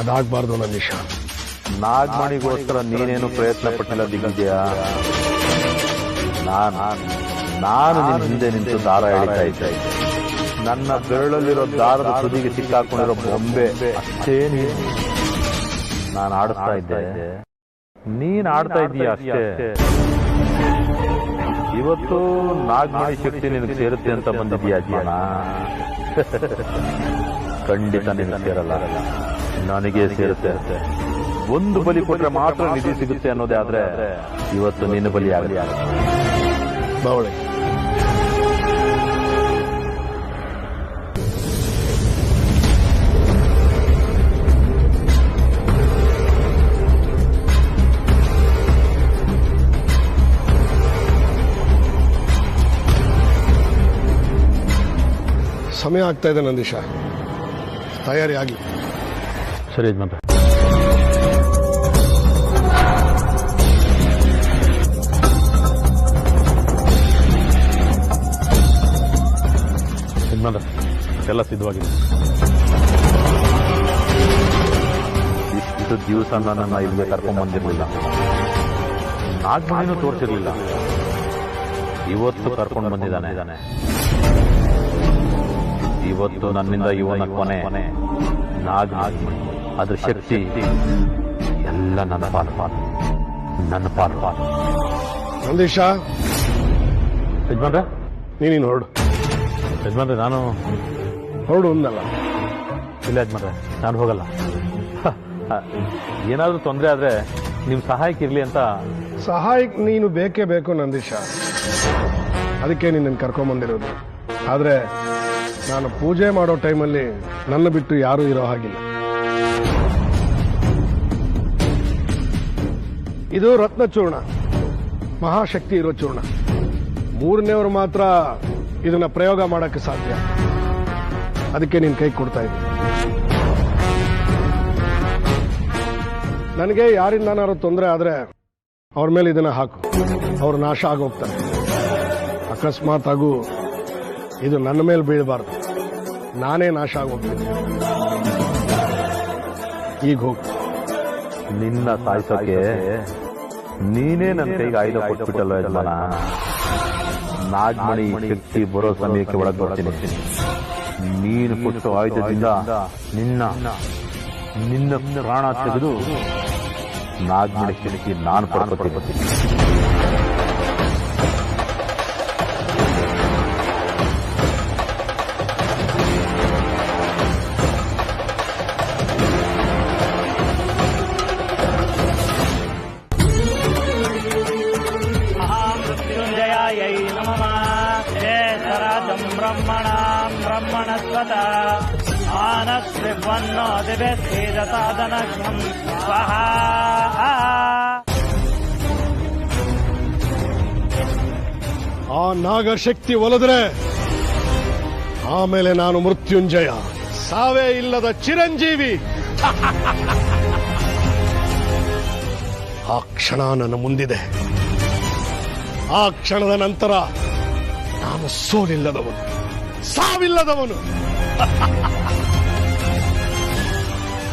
ಅದಾಗಬಾರ್ದು ನಂದೀಶ. ನಾಗಮಣಿಗೋಸ್ಕರ ನೀನೇನು ಪ್ರಯತ್ನ ಪಟ್ಟಿಲ್ಲ ದಿಗ್ವಿಜಯ. ನಾನು ನಿನ್ನ ಹಿಂದೆ ನಿಂತು ದಾರ ಎಳಿತಾ ಇದ್ದೆ. ನನ್ನ ಬೆರಳಲ್ಲಿರೋ ದಾರದ ತುದಿಗೆ ಸಿಕ್ಕಾಕೊಂಡಿರೋ ಬೊಂಬೆ ಅಷ್ಟೇ ನೀನು. ನಾನು ಆಡಿಸ್ತಾ ಇದ್ದೆ, ನೀನ್ ಆಡ್ತಾ ಇದ್ದೀಯ ಅಷ್ಟೇ. ಇವತ್ತು ನಾಗಮಣಿ ಶಕ್ತಿ ನಿನಗೆ ಸೇರುತ್ತೆ ಅಂತ ಬಂದಿದ್ದೀಯ ಜೀವನ. ಖಂಡಿತ ನಿನಗೆ ಸೇರಲ್ಲ, ನನಗೇ ಸೇರುತ್ತೆ. ಒಂದು ಬಲಿ ಕೊಟ್ರೆ ಮಾತ್ರ ನಿಧಿ ಸಿಗುತ್ತೆ ಅನ್ನೋದೇ ಆದ್ರೆ ಇವತ್ತು ನಿನ್ನ ಬಲಿ ಆಗಲಿ. ಬಾವಳೆ, ಸಮಯ ಆಗ್ತಾ ಇದೆ ನಂದೀಶ, ತಯಾರಿ ಆಗಲಿ. ಸರಿ ಯಜಮಾನ್ರೆ. ಯಜಮಾನ್ರೆ, ಎಲ್ಲ ಸಿದ್ಧವಾಗಿದೆ. ಇಷ್ಟು ದಿವಸ ನನ್ನ ಇಲ್ಲಿಗೆ ಕರ್ಕೊಂಡ್ ಬಂದಿರಲಿಲ್ಲ, ನಾಗಮಣಿನೂ ತೋರಿಸಿರ್ಲಿಲ್ಲ. ಇವತ್ತು ಕರ್ಕೊಂಡು ಬಂದಿದ್ದಾನೆ. ಇವತ್ತು ನನ್ನಿಂದ ಇವನ ಕೊನೆ ನಾಗಮಣಿ, ಅದ್ರ ಶಕ್ತಿ ಎಲ್ಲ ನನ್ನ ಪಾಲು. ನಂದೀಶ, ಯಜಮಾನ್ರೆ ನೀನು ಹೊರಡು. ಯಜಮಾನ್ರೆ ನಾನು ಹೊರಡು ಅಂದಲ್ಲ. ಇಲ್ಲ ಯಜಮಾನ್ರೆ, ನಾನು ಹೋಗಲ್ಲ. ಏನಾದ್ರೂ ತೊಂದರೆ ಆದ್ರೆ ನಿಮ್ ಸಹಾಯಕ್ಕೆ ಇರ್ಲಿ ಅಂತ. ಸಹಾಯಕ್ಕೆ ನೀನು ಬೇಕೇ ಬೇಕು ನಂದೀಶ, ಅದಕ್ಕೆ ನಿನ್ನನ್ನು ಕರ್ಕೊಂಬಂದಿರೋದು. ಆದ್ರೆ ನಾನು ಪೂಜೆ ಮಾಡೋ ಟೈಮಲ್ಲಿ ನನ್ನ ಬಿಟ್ಟು ಯಾರೂ ಇರೋ ಹಾಗಿಲ್ಲ. ಇದು ರತ್ನಚೂರ್ಣ, ಮಹಾಶಕ್ತಿ ಇರೋ ಚೂರ್ಣ. ಮೂರನೇವರು ಮಾತ್ರ ಇದನ್ನ ಪ್ರಯೋಗ ಮಾಡಕ್ಕೆ ಸಾಧ್ಯ. ಅದಕ್ಕೆ ನೀನು ಕೈ ಕೊಡ್ತಾ ಇದ್ದೀನಿ. ನನಗೆ ಯಾರಿಂದನಾದ್ರು ತೊಂದರೆ ಆದ್ರೆ ಅವ್ರ ಮೇಲೆ ಇದನ್ನ ಹಾಕು, ಅವ್ರು ನಾಶ ಆಗೋಗ್ತಾರೆ. ಅಕಸ್ಮಾತ್ ಆಗು ಇದು ನನ್ನ ಮೇಲೆ ಬೀಳಬಾರ್ದು, ನಾನೇ ನಾಶ ಆಗೋಗ್ತೀನಿ. ಈಗ ಹೋಗು. ನಿನ್ನ ಸಾಯಿಸೋಕೆ ನೀನೇ ನನ್ನ ಕೈಗೆ ಆಯುಧ ಕೊಟ್ಬಿಟ್ಟಲ್ಲ ಯಜಮಾನ. ನಾಗಮಣಿ ಶಕ್ತಿ ಬರೋ ಸಮಯಕ್ಕೆ ಒಳಗೆ ಬರ್ತೀನಿ. ನೀನು ಕೊಟ್ಟು ಆಯುಧದಿಂದ ನಿನ್ನ ಪ್ರಾಣ ತೆಗೆದು ನಾಗಮಣಿ ಶಕ್ತಿ ನಾನು ಪಡ್ಕೊತೀನಿ. मृत्युंजयायै नमः। शेषराजं ब्रह्मणस्पत आनश्रिवन्नो दिव्यस्तेजसादनघ्नं स्वाहा। ಆ ನಾಗಶಕ್ತಿ ಒಲಿದ್ರೆ ಆಮೇಲೆ ನಾನು ಮೃತ್ಯುಂಜಯ, ಸಾವೇ ಇಲ್ಲದ ಚಿರಂಜೀವಿ. ಆ ಕ್ಷಣ ನನ್ನ ಮುಂದಿದೆ. ಆ ಕ್ಷಣದ ನಂತರ ನಾನು ಸೋಲಿಲ್ಲದವನು, ಸಾವಿಲ್ಲದವನು.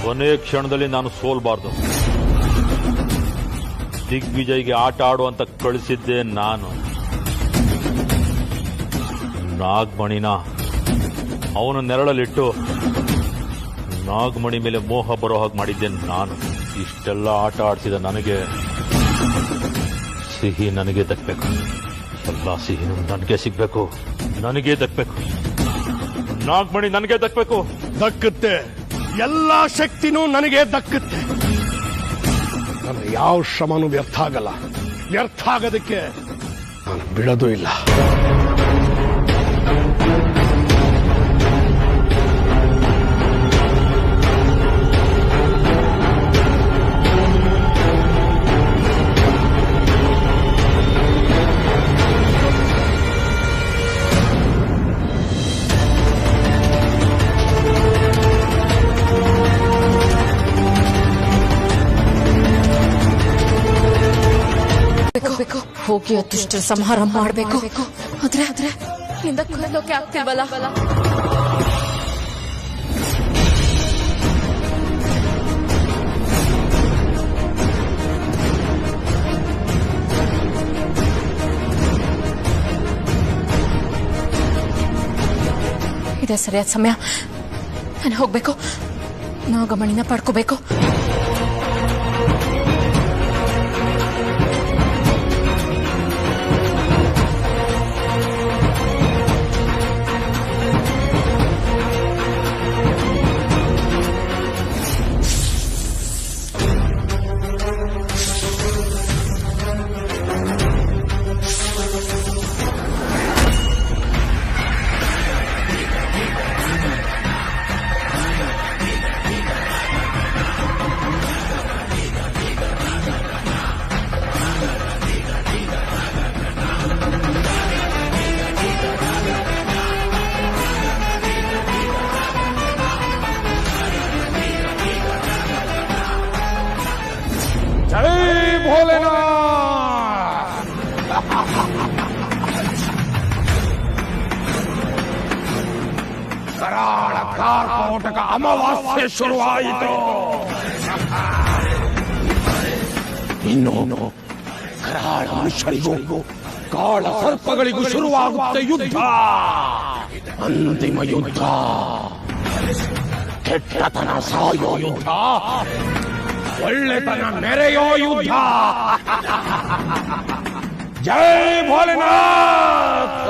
ಕೊನೆಯ ಕ್ಷಣದಲ್ಲಿ ನಾನು ಸೋಲ್ಬಾರ್ದು. ದಿಗ್ವಿಜಯ್ಗೆ ಆಟ ಆಡುವಂತ ಕಳಿಸಿದ್ದೆ ನಾನು. ನಾಗಮಣಿನ ಅವನ ನೆರಳಲ್ಲಿಟ್ಟು ನಾಗಮಣಿ ಮೇಲೆ ಮೋಹ ಬರೋ ಹಾಗೆ ಮಾಡಿದ್ದೆ ನಾನು. ಇಷ್ಟೆಲ್ಲ ಆಟ ಆಡಿಸಿದ ನನಗೆ ಸಿಹಿ ನನಗೆ ದಕ್ಕಬೇಕು. ಎಲ್ಲ ಸಿಹಿ ನನಗೆ ಸಿಗ್ಬೇಕು, ನನಗೆ ದಕ್ಕಬೇಕು. ನಾಗಮಣಿ ನನಗೆ ದಕ್ಕಬೇಕು. ದಕ್ಕುತ್ತೆ, ಎಲ್ಲಾ ಶಕ್ತಿನೂ ನನಗೆ ದಕ್ಕುತ್ತೆ. ನನ್ನ ಯಾವ ಶ್ರಮನೂ ವ್ಯರ್ಥ ಆಗಲ್ಲ. ವ್ಯರ್ಥ ಆಗೋದಕ್ಕೆ ನಾನು ಬಿಡೋದು ಇಲ್ಲ. ಹೋಗಿ ದುಷ್ಟರ ಸಂಹಾರ ಮಾಡಬೇಕು. ಆದ್ರೆ ನಿಂದ ಕಲ್ಲೋಕೆ ಆಗ್ತಿಲ್ವಲ್ಲ. ಇದೆ ಸರಿಯಾದ ಸಮಯ. ನಾನು ಹೋಗ್ಬೇಕು, ನಾಗಮಣಿನ ಪಡ್ಕೋಬೇಕು. ಕರಾಳ ಕಾರ್ಕೋಟಕ ಅಮಾವಾಸ್ಯೆ ಶುರುವಾಯಿತು. ಇನ್ನು ಕರಾಳ ಮನುಷ್ಯರಿಗೂ ಕಾಳ ಸರ್ಪಗಳಿಗೂ ಶುರುವಾಗುತ್ತೆ ಯುದ್ಧ. ಅಂತಿಮ ಯುದ್ಧ, ಕೆಟ್ಟತನ ಸಾಯೋ ಯುದ್ಧ, ಒಳ್ಳೆತನ ಮೆರೆಯೋ ಯುದ್ಧ. ಜೈ ಭೋಲೆನಾಥ್.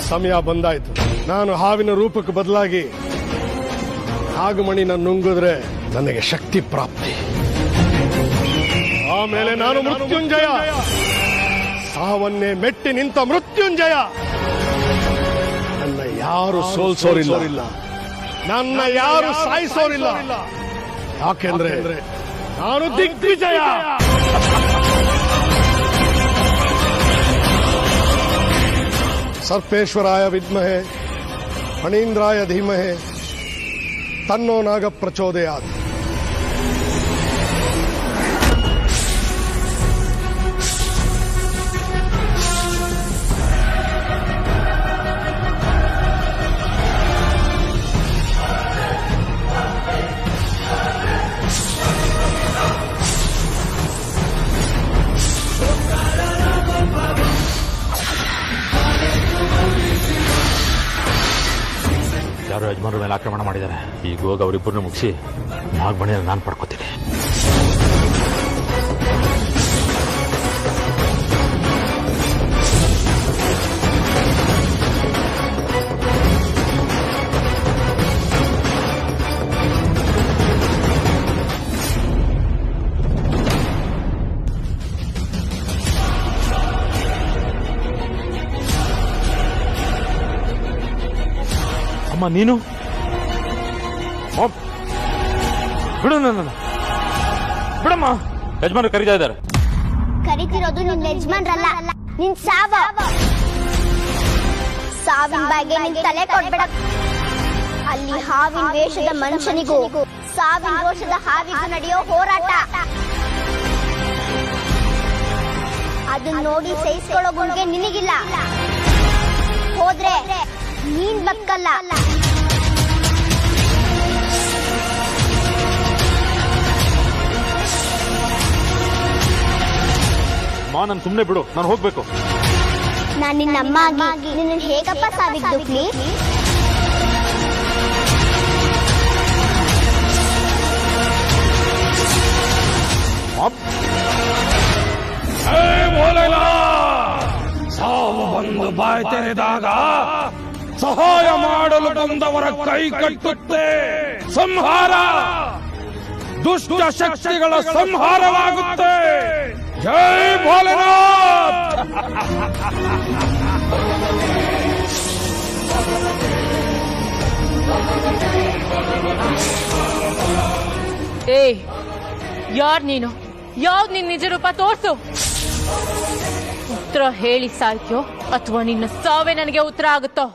ಸಮಯ ಬಂದಾಯ್ತು. ನಾನು ಹಾವಿನ ರೂಪಕ್ಕೆ ಬದಲಾಗಿ ನಾಗಮಣಿನ ನುಂಗಿದ್ರೆ ನನಗೆ ಶಕ್ತಿ ಪ್ರಾಪ್ತಿ. ಆಮೇಲೆ ನಾನು ಮೃತ್ಯುಂಜಯ, ಸಾವನ್ನೇ ಮೆಟ್ಟಿ ನಿಂತ ಮೃತ್ಯುಂಜಯ. ನನ್ನ ಯಾರು ಸೋಲ್ಸೋರಿಲ್ಲ, ನನ್ನ ಯಾರು ಸಾಯಿಸೋರಿಲ್ಲ. ಯಾಕೆಂದ್ರೆ ನಾನು ದಿಗ್ವಿಜಯ. ಸರ್ಪೇಶ್ವರಾಯ ವಿದ್ಮಹೆ ಫಣೀಂದ್ರಾಯ ಧೀಮಹೆ ತನ್ನೋ ನಾಗ ಪ್ರಚೋದಯಾತ್. ಯಾರೋ ಯಜಮಾನರ ಮೇಲೆ ಆಕ್ರಮಣ ಮಾಡಿದ್ದಾರೆ. ಈಗ ಹೋಗಿ ಅವರಿಬ್ಬರನ್ನು ಮುಗಿಸಿ ನಾಗಮಣಿಯನ್ನು ನಾನು ಪಡ್ಕೋತೀನಿ. ಅಮ್ಮ ನೀನು ಬಿಡು, ನನ್ನ ಬಿಡಮ್ಮ. ಯಜಮಾನರು ಕರೀತಾ ಇದ್ದಾರೆ. ಕರಿತಿರೋದು ನಿನ್ ಯಜಮಾನ್ರಲ್ಲ, ನಿನ್ ಸಾವಿನ ಬಗ್ಗೆ ನಿನ್ ತಲೆ ಕೊಡ್ಬೇಡ. ಅಲ್ಲಿ ಹಾವಿನ ವೇಷದ ಮನುಷ್ಯನಿಗೂ ಸಾವಿನ ರೋಷದ ಹಾವಿಗೂ ನಡೆಯೋ ಹೋರಾಟ. ಅದನ್ನ ನೋಡಿ ಸಹಿಸ್ಕೊಳ್ಳೋ ಗುಂಗೆ ನಿನಗಿಲ್ಲ. ಹೋದ್ರೆ ನೀನ್ ಬಕ್ಕಲ್ಲ. ಮಾ ನಾನು ಸುಮ್ಮನೆ ಬಿಡು, ನಾನು ಹೋಗ್ಬೇಕು. ನಾನು ನಿನ್ನ ಅಮ್ಮ ಆಗಿ ನಿನ್ನ ಹೇಗಪ್ಪ ಸಾವಿದ್ದು? ಸಾವು ಬಂದು ಬಾಯಿ ತೆರೆದಾಗ ಸಹಾಯ ಮಾಡಲು ಬಂದವರ ಕೈ ಕಟ್ಟುತ್ತೆ ಸಂಹಾರ. ದುಷ್ಟ ಶಕ್ತಿಗಳ ಸಂಹಾರವಾಗುತ್ತೆ. ಜೈ ಭೋಲೆನಾಥ್. ಏಯ್, ಯಾರ್ ನೀನು? ಯಾವ್ದು ನಿನ್ ನಿಜ ರೂಪ ತೋರ್ಸು. ಉತ್ತರ ಹೇಳಿ ಸಾಯ್ತ್ಯೋ ಅಥವಾ ನಿನ್ನ ಸಾವೇ ನನಗೆ ಉತ್ತರ ಆಗುತ್ತೋ?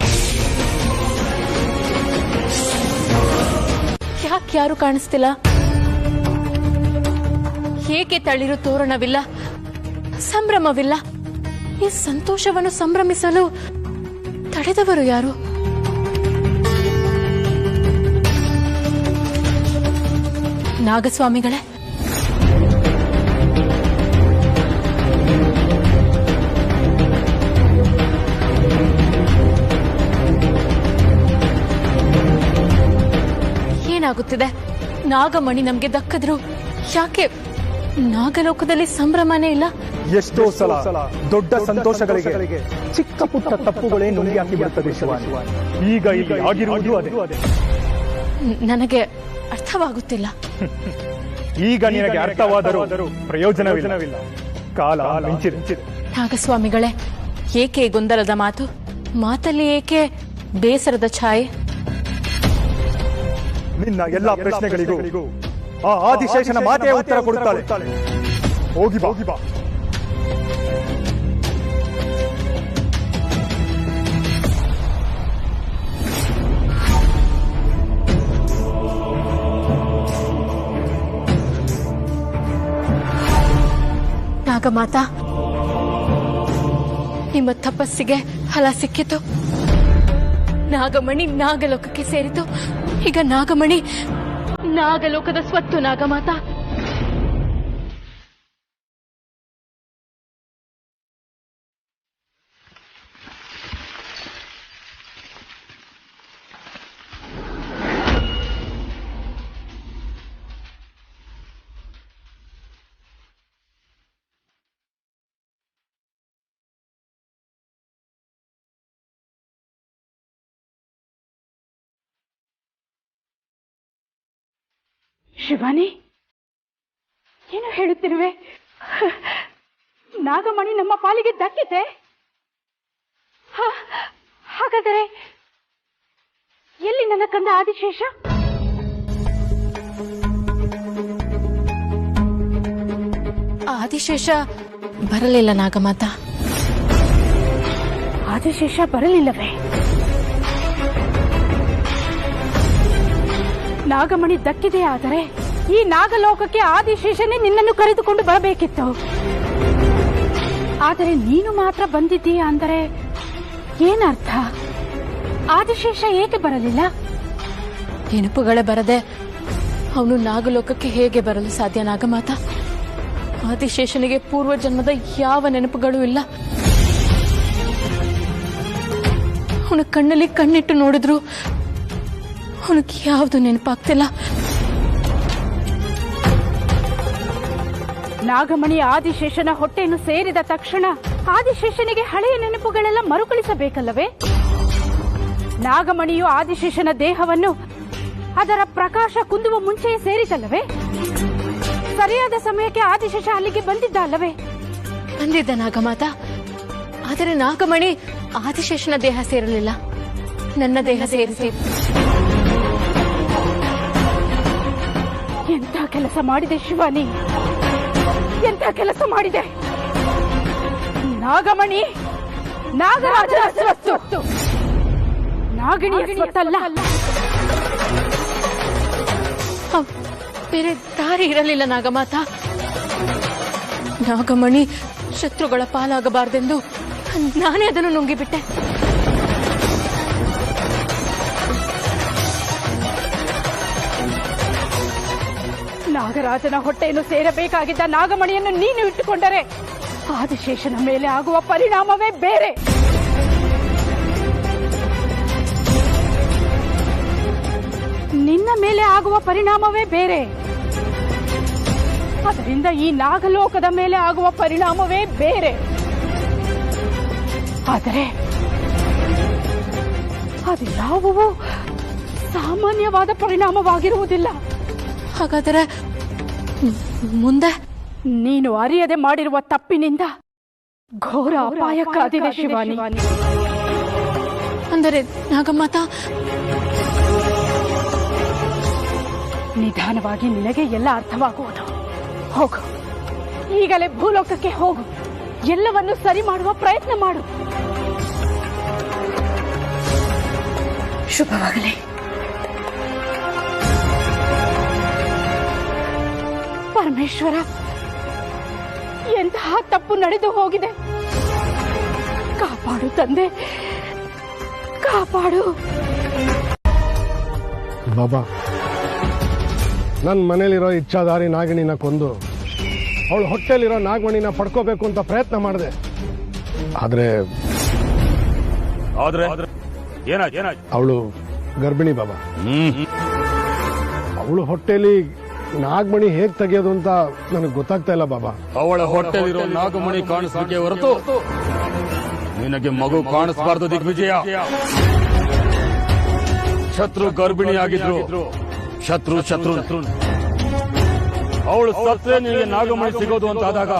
ಯಾಕೆ ಯಾರು ಕಾಣಿಸ್ತಿಲ್ಲ? ಏಕೆ ತಳಿರು ತೋರಣವಿಲ್ಲ, ಸಂಭ್ರಮವಿಲ್ಲ? ಈ ಸಂತೋಷವನ್ನು ಸಂಭ್ರಮಿಸಲು ತಡೆದವರು ಯಾರು? ನಾಗಸ್ವಾಮಿಗಳೇ, ಏನಾಗುತ್ತಿದೆ? ನಾಗಮಣಿ ನಮ್ಗೆ ದಕ್ಕದ್ರು ಯಾಕೆ ನಾಗಲೋಕದಲ್ಲಿ ಸಂಭ್ರಮನೇ ಇಲ್ಲ? ಎಷ್ಟೋ ಸಲ ದೊಡ್ಡ ಸಂತೋಷಗಳಿಗೆ ಚಿಕ್ಕ ಪುಟ್ಟ ತಪ್ಪುಗಳೇ ನುಂಗಿ ಹಾಕಿ ಬಿಡುತ್ತದೆ ಶಿವಾನಿ. ಈಗ ಇಲ್ಲಿ ಆಗಿರುವುದು ಅದೇ. ನನಗೆ ಅರ್ಥವಾಗುತ್ತಿಲ್ಲ. ಈಗ ನಿನಗೆ ಅರ್ಥವಾದರೂ ಪ್ರಯೋಜನವಿಲ್ಲ. ಕಾಲ ಮಿಂಚಿದೆ. ನಾಗಸ್ವಾಮಿಗಳೇ, ಏಕೆ ಗೊಂದಲದ ಮಾತು? ಮಾತಲ್ಲಿ ಏಕೆ ಬೇಸರದ ಛಾಯೆ? ನಿನ್ನ ಎಲ್ಲಾ ಪ್ರಶ್ನೆಗಳಿಗೂ ಆ ಆದಿಶೇಷನ ಮಾತೇ ಉತ್ತರ ಕೊಡುತ್ತಾಳೆ. ಹೋಗಿ ಬಾ. ನಾಗಮಾತಾ, ನಿಮ್ಮ ತಪಸ್ಸಿಗೆ ಫಲ ಸಿಕ್ಕಿತು. ನಾಗಮಣಿ ನಾಗಲೋಕಕ್ಕೆ ಸೇರಿತು. ಈಗ ನಾಗಮಣಿ ನಾಗಲೋಕದ ಸ್ವತ್ತು. ನಾಗಮಾತಾ, ಶಿವಾನಿ, ಏನು ಹೇಳುತ್ತಿರುವೆ? ನಾಗಮಣಿ ನಮ್ಮ ಪಾಲಿಗೆ ದಕ್ಕಿತೆ? ಹಾಗಾದರೆ ಎಲ್ಲಿ ನನ್ನ ಕಂದ ಆದಿಶೇಷ? ಆದಿಶೇಷ ಬರಲಿಲ್ಲ ನಾಗಮಾತಾ. ಆದಿಶೇಷ ಬರಲಿಲ್ಲವೇ? ನಾಗಮಣಿ ದಕ್ಕಿದೆ, ಆದರೆ ಈ ನಾಗಲೋಕಕ್ಕೆ ಆದಿಶೇಷನೇ ನಿನ್ನನ್ನು ಕರೆದುಕೊಂಡು ಬರಬೇಕಿತ್ತು. ಆದರೆ ನೀನು ಮಾತ್ರ ಬಂದಿದ್ದೀಯ ಅಂದರೆ ಏನರ್ಥ? ಆದಿಶೇಷ ಏಕೆ ಬರಲಿಲ್ಲ? ನೆನಪುಗಳೇ ಬರದೆ ಅವನು ನಾಗಲೋಕಕ್ಕೆ ಹೇಗೆ ಬರಲು ಸಾಧ್ಯ ನಾಗಮಾತಾ? ಆದಿಶೇಷನಿಗೆ ಪೂರ್ವ ಜನ್ಮದ ಯಾವ ನೆನಪುಗಳೂ ಇಲ್ಲ. ಅವನ ಕಣ್ಣಲ್ಲಿ ಕಣ್ಣಿಟ್ಟು ನೋಡಿದ್ರು ಅವನಿಗೆ ಯಾವುದು ನೆನಪಾಗ್ತಿಲ್ಲ. ನಾಗಮಣಿ ಆದಿಶೇಷನ ಹೊಟ್ಟೆಯನ್ನು ಸೇರಿದ ತಕ್ಷಣ ಆದಿಶೇಷನಿಗೆ ಹಳೆಯ ನೆನಪುಗಳೆಲ್ಲ ಮರುಕಳಿಸಬೇಕಲ್ಲವೇ? ನಾಗಮಣಿಯು ಆದಿಶೇಷನ ದೇಹವನ್ನು ಅದರ ಪ್ರಕಾಶ ಕುಂದುವ ಮುಂಚೆಯೇ ಸೇರಿತಲ್ಲವೇ? ಸರಿಯಾದ ಸಮಯಕ್ಕೆ ಆದಿಶೇಷ ಅಲ್ಲಿಗೆ ಬಂದಿದ್ದ ಅಲ್ಲವೇ? ಬಂದಿದ್ದ ನಾಗಮಾತಾ. ಆದರೆ ನಾಗಮಣಿ ಆದಿಶೇಷನ ದೇಹ ಸೇರಲಿಲ್ಲ, ನನ್ನ ದೇಹ ಸೇರಿಸಿತ್ತು. ಎಂಥ ಕೆಲಸ ಮಾಡಿದೆ ಶಿವಾನಿ, ಎಂಥ ಕೆಲಸ ಮಾಡಿದೆ! ನಾಗಮಣಿ ನಾಗರಾಜನ ಸ್ವತ್ತು, ನಾಗಿಣಿಯ ಸ್ವತ್ತಲ್ಲ. ಬೇರೆ ದಾರಿ ಇರಲಿಲ್ಲ ನಾಗಮಾತಾ. ನಾಗಮಣಿ ಶತ್ರುಗಳ ಪಾಲಾಗಬಾರದೆಂದು ನಾನೇ ಅದನ್ನು ನುಂಗಿಬಿಟ್ಟೆ. ನಾಗರಾಜನ ಹೊಟ್ಟೆಯನ್ನು ಸೇರಬೇಕಾಗಿದ್ದ ನಾಗಮಣಿಯನ್ನು ನೀನು ಇಟ್ಟುಕೊಂಡರೆ ಆದಿಶೇಷನ ಮೇಲೆ ಆಗುವ ಪರಿಣಾಮವೇ ಬೇರೆ. ನಿನ್ನ ಮೇಲೆ ಆಗುವ ಪರಿಣಾಮವೇ ಬೇರೆ. ಅದರಿಂದ ಈ ನಾಗಲೋಕದ ಮೇಲೆ ಆಗುವ ಪರಿಣಾಮವೇ ಬೇರೆ. ಆದರೆ ಅದು ಯಾವುವು ಸಾಮಾನ್ಯವಾದ ಪರಿಣಾಮವಾಗಿರುವುದಿಲ್ಲ. ಹಾಗಾದರೆ ಮುಂದೆ ನೀನು ಅರಿಯದೆ ಮಾಡಿರುವ ತಪ್ಪಿನಿಂದ ಘೋರ ಅಪಾಯ ಕಾದಿದೆ ಶಿವಾನಿ. ಅಂದರೆ ನಾಗಮಾತಾ, ನಿಧಾನವಾಗಿ ನಿನಗೆ ಎಲ್ಲ ಅರ್ಥವಾಗುವುದು. ಹೋಗು, ಈಗಲೇ ಭೂಲೋಕಕ್ಕೆ ಹೋಗು, ಎಲ್ಲವನ್ನು ಸರಿ ಮಾಡುವ ಪ್ರಯತ್ನ ಮಾಡು. ಶುಭವಾಗಲಿ. ಪರಮೇಶ್ವರ, ಎಂತಹ ತಪ್ಪು ನಡೆದು ಹೋಗಿದೆ. ಕಾಪಾಡು ತಂದೆ, ಕಾಪಾಡು. ಬಾಬಾ, ನನ್ನ ಮನೇಲಿರೋ ಇಚ್ಛಾಧಾರಿ ನಾಗಿಣಿನ ಕೊಂದು ಅವಳು ಹೊಟ್ಟೆಲಿರೋ ನಾಗಮಣಿನ ಪಡ್ಕೋಬೇಕು ಅಂತ ಪ್ರಯತ್ನ ಮಾಡಿದೆ. ಆದ್ರೆ ಅವಳು ಗರ್ಭಿಣಿ ಬಾಬಾ. ಅವಳು ಹೊಟ್ಟೆಲಿ ನಾಗಮಣಿ ಹೇಗ್ ತೆಗೆಯೋದು ಅಂತ ನನಗೆ ಗೊತ್ತಾಗ್ತಾ ಇಲ್ಲ ಬಾಬಾ. ಅವಳ ಹೊಟ್ಟೆಲಿರೋ ನಾಗಮಣಿ ಕಾಣಿಸ್ಲಿಕ್ಕೆ ಹೊರತು ನಿನಗೆ ಮಗು ಕಾಣಿಸಬಾರ್ದು ದಿಗ್ವಿಜಯ. ಶತ್ರು ಗರ್ಭಿಣಿಯಾಗಿದ್ರು ಶತ್ರು ಅವಳು ಸತ್ರೆ ನಿನಗೆ ನಾಗಮಣಿ ಸಿಗೋದು ಅಂತ ಆದಾಗ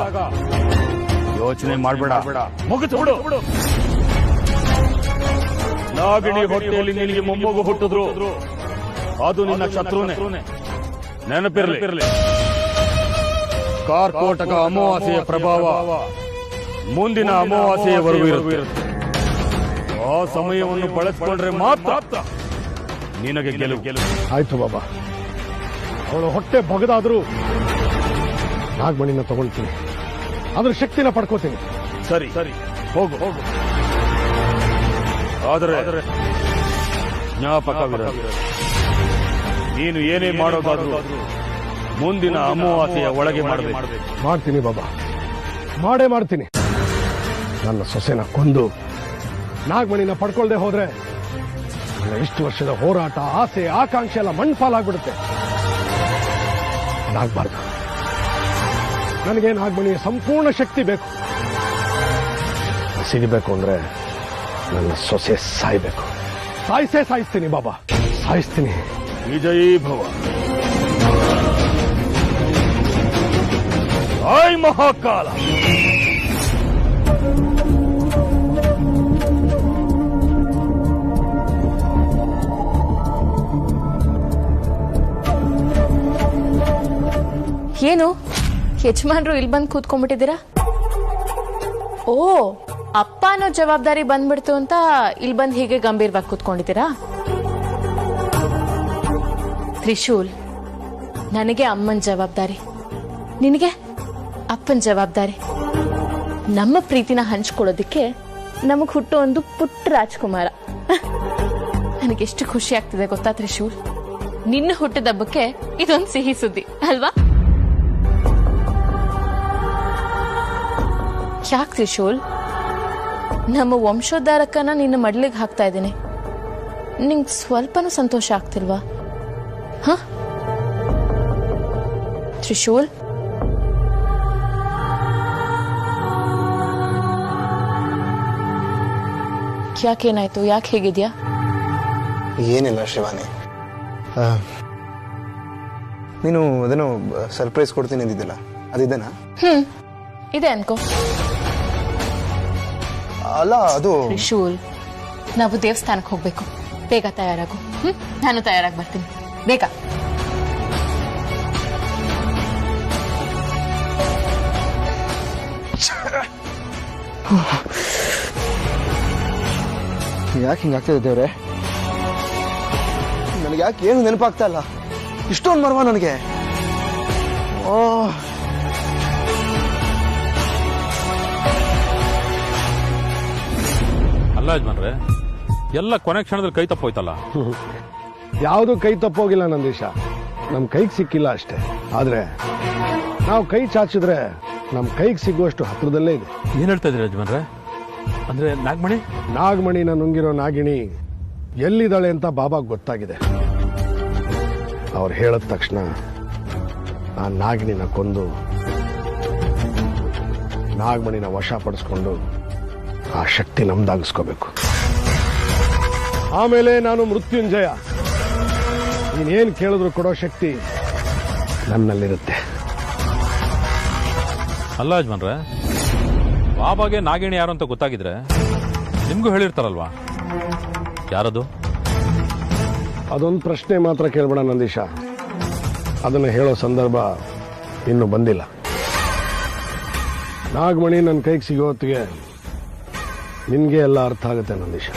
ಯೋಚನೆ ಮಾಡಬೇಡ, ಮುಗಿತು ಬಿಡು. ನಾಗಿಣಿ ಹೊಟ್ಟೆಯಲ್ಲಿ ನಿನಗೆ ಮೊಮ್ಮಗು ಹುಟ್ಟಿದ್ರು ಅದು ನಿನ್ನ ಶತ್ರುನೇ, ನೆನಪಿರಲಿ. ಕಾರ್ಕೋಟಕ ಅಮಾವಾಸ್ಯೆಯ ಪ್ರಭಾವ ಮುಂದಿನ ಅಮಾವಾಸ್ಯೆಯವರೆಗೂ ಇರುತ್ತೆ. ಆ ಸಮಯವನ್ನು ಬಳಸಿಕೊಂಡ್ರೆ ಮಾತ್ರ ನಿನಗೆ ಗೆಲುವು. ಆಯ್ತು ಬಾಬಾ, ಅವಳು ಹೊಟ್ಟೆ ಬಗದಾದ್ರೂ ನಾಗಮಣಿನ ತಗೊಳ್ತೀನಿ, ಅದ್ರ ಶಕ್ತಿನ ಪಡ್ಕೋತೀನಿ. ಸರಿ ಹೋಗು. ಆದರೆ ಜ್ಞಾಪಕವಿರಲಿ, ನೀನು ಏನೇ ಮಾಡೋದಾದ್ರೂ ಮುಂದಿನ ಅಮಾವಾಸ್ಯೆಯ ಒಳಗೆ ಮಾಡಬೇಕು. ಮಾಡ್ತೀನಿ ಬಾಬಾ, ಮಾಡೇ ಮಾಡ್ತೀನಿ. ನನ್ನ ಸೊಸೆನ ಕೊಂದು ನಾಗಮಣಿನ ಪಡ್ಕೊಳ್ದೆ ಹೋದ್ರೆ ನನ್ನ ಇಷ್ಟು ವರ್ಷದ ಹೋರಾಟ, ಆಸೆ, ಆಕಾಂಕ್ಷೆ ಎಲ್ಲ ಮಣ್ಪಾಲಾಗ್ಬಿಡುತ್ತೆ. ಅದಾಗಬಾರ್ದು. ನನಗೆ ನಾಗಮಣಿಯ ಸಂಪೂರ್ಣ ಶಕ್ತಿ ಬೇಕು. ಸಿಗಬೇಕು ಅಂದ್ರೆ ನನ್ನ ಸೊಸೆ ಸಾಯ್ಬೇಕು. ಸಾಯಿಸ್ತೀನಿ ಬಾಬಾ, ಸಾಯಿಸ್ತೀನಿ. ವಿಜಯೀ ಭವ. ಐ ಮಹಾಕಾಲ. ಏನು ಯಜಮಾನ್ರು ಇಲ್ಲಿ ಬಂದು ಕೂತ್ಕೊಂಡ್ಬಿಟ್ಟಿದ್ದೀರಾ? ಓ, ಅಪ್ಪ ಅನ್ನೋ ಜವಾಬ್ದಾರಿ ಬಂದ್ಬಿಡ್ತು ಅಂತ ಇಲ್ಲಿ ಬಂದು ಹೀಗೆ ಗಂಭೀರವಾಗಿ ಕೂತ್ಕೊಂಡಿದ್ದೀರಾ? ತ್ರಿಶೂಲ್, ನನಗೆ ಅಮ್ಮನ ಜವಾಬ್ದಾರಿ, ನಿನಗೆ ಅಪ್ಪನ ಜವಾಬ್ದಾರಿ. ನಮ್ಮ ಪ್ರೀತಿನ ಹಂಚ್ಕೊಳ್ಳೋದಿಕ್ಕೆ ನಮಗ್ ಹುಟ್ಟು ಒಂದು ಪುಟ್ಟ ರಾಜ್ಕುಮಾರ. ನನಗೆಷ್ಟು ಖುಷಿ ಆಗ್ತಿದೆ ಗೊತ್ತಾ ತ್ರಿಶೂಲ್? ನಿನ್ನ ಹುಟ್ಟಿದಬ್ಬಕ್ಕೆ ಇದೊಂದು ಸಿಹಿ ಸುದ್ದಿ ಅಲ್ವಾ? ಯಾಕೆ ತ್ರಿಶೂಲ್, ನಮ್ಮ ವಂಶೋದ್ಧಾರಕನ ನಿನ್ನ ಮಡ್ಲಿಗೆ ಹಾಕ್ತಾ ಇದ್ದೀನಿ, ನಿಂಗೆ ಸ್ವಲ್ಪನೂ ಸಂತೋಷ ಆಗ್ತಿಲ್ವಾ? ಹ ತ್ರಿಶೂಲ್, ಯಾಕೇನಾಯ್ತು? ಯಾಕೆ ಹೇಗಿದ್ಯಾ? ಏನಿಲ್ಲ ಶಿವಾನಿ, ನೀನು ಅದೇನೋ ಸರ್ಪ್ರೈಸ್ ಕೊಡ್ತೀನಿ ಅಂದಿದ್ದಲ್ಲ, ಅದಿದ್ದೇನಾ? ಇದೆ ಅನ್ಕೋ. ಅಲ್ಲ, ಅದು ತ್ರಿಶೂಲ್, ನಾವು ದೇವಸ್ಥಾನಕ್ಕೆ ಹೋಗ್ಬೇಕು, ಬೇಗ ತಯಾರಾಗು. ನಾನು ತಯಾರಾಗಿ ಬರ್ತೀನಿ, ಬೇಗ. ಯಾಕೆ ಹಿಂಗಾಗ್ತದೆ ದೇವ್ರೆ? ನನಗೆ ಯಾಕೆ ಏನು ನೆನಪಾಗ್ತಾ ಇಲ್ಲ? ಇಷ್ಟೊಂದು ಮರ್ವ ನನಗೆ. ಅಲ್ಲ ಯಜಮಾನ್ರೆ, ಎಲ್ಲ ಕೊನೆ ಕ್ಷಣದಲ್ಲಿ ಕೈ ತಪ್ಪೋಯ್ತಲ್ಲ. ಯಾವುದು ಕೈ ತಪ್ಪೋಗಿಲ್ಲ ನಂದೀಶ, ನಮ್ ಕೈಗೆ ಸಿಕ್ಕಿಲ್ಲ ಅಷ್ಟೇ. ಆದ್ರೆ ನಾವು ಕೈ ಚಾಚಿದ್ರೆ ನಮ್ ಕೈಗೆ ಸಿಗುವಷ್ಟು ಹತ್ರದಲ್ಲೇ ಇದೆ. ಏನ್ ಹೇಳ್ತಾ ಇದ್ದೀರಿ ಯಜಮಾನ್ರೆ? ಅಂದ್ರೆ ನಾಗಮಣಿನ ನುಂಗಿರೋ ನಾಗಿಣಿ ಎಲ್ಲಿದ್ದಾಳೆ ಅಂತ ಬಾಬಾಗ್ ಗೊತ್ತಾಗಿದೆ. ಅವ್ರು ಹೇಳಿದ ತಕ್ಷಣ ಆ ನಾಗಿಣಿನ ಕೊಂದು ನಾಗಮಣಿನ ವಶಪಡಿಸ್ಕೊಂಡು ಆ ಶಕ್ತಿ ನಮ್ದಾಗಿಸ್ಕೋಬೇಕು. ಆಮೇಲೆ ನಾನು ಮೃತ್ಯುಂಜಯ, ನೀನೇನ್ ಕೇಳಿದ್ರು ಕೊಡೋ ಶಕ್ತಿ ನನ್ನಲ್ಲಿರುತ್ತೆ. ಅಲ್ಲ ಯಜಮಾನ್ರೆ, ಬಾಬಾಗೆ ನಾಗಿಣಿ ಯಾರು ಅಂತ ಗೊತ್ತಾಗಿದ್ರೆ ನಿಮ್ಗೂ ಹೇಳಿರ್ತಾರಲ್ವಾ? ಯಾರದು? ಅದೊಂದು ಪ್ರಶ್ನೆ ಮಾತ್ರ ಕೇಳ್ಬೇಡ ನಂದೀಶ, ಅದನ್ನು ಹೇಳೋ ಸಂದರ್ಭ ಇನ್ನು ಬಂದಿಲ್ಲ. ನಾಗಮಣಿ ನನ್ನ ಕೈಗೆ ಸಿಗೋ ಹೊತ್ತಿಗೆ ನಿನ್ಗೆ ಎಲ್ಲ ಅರ್ಥ ಆಗುತ್ತೆ ನಂದೀಶ.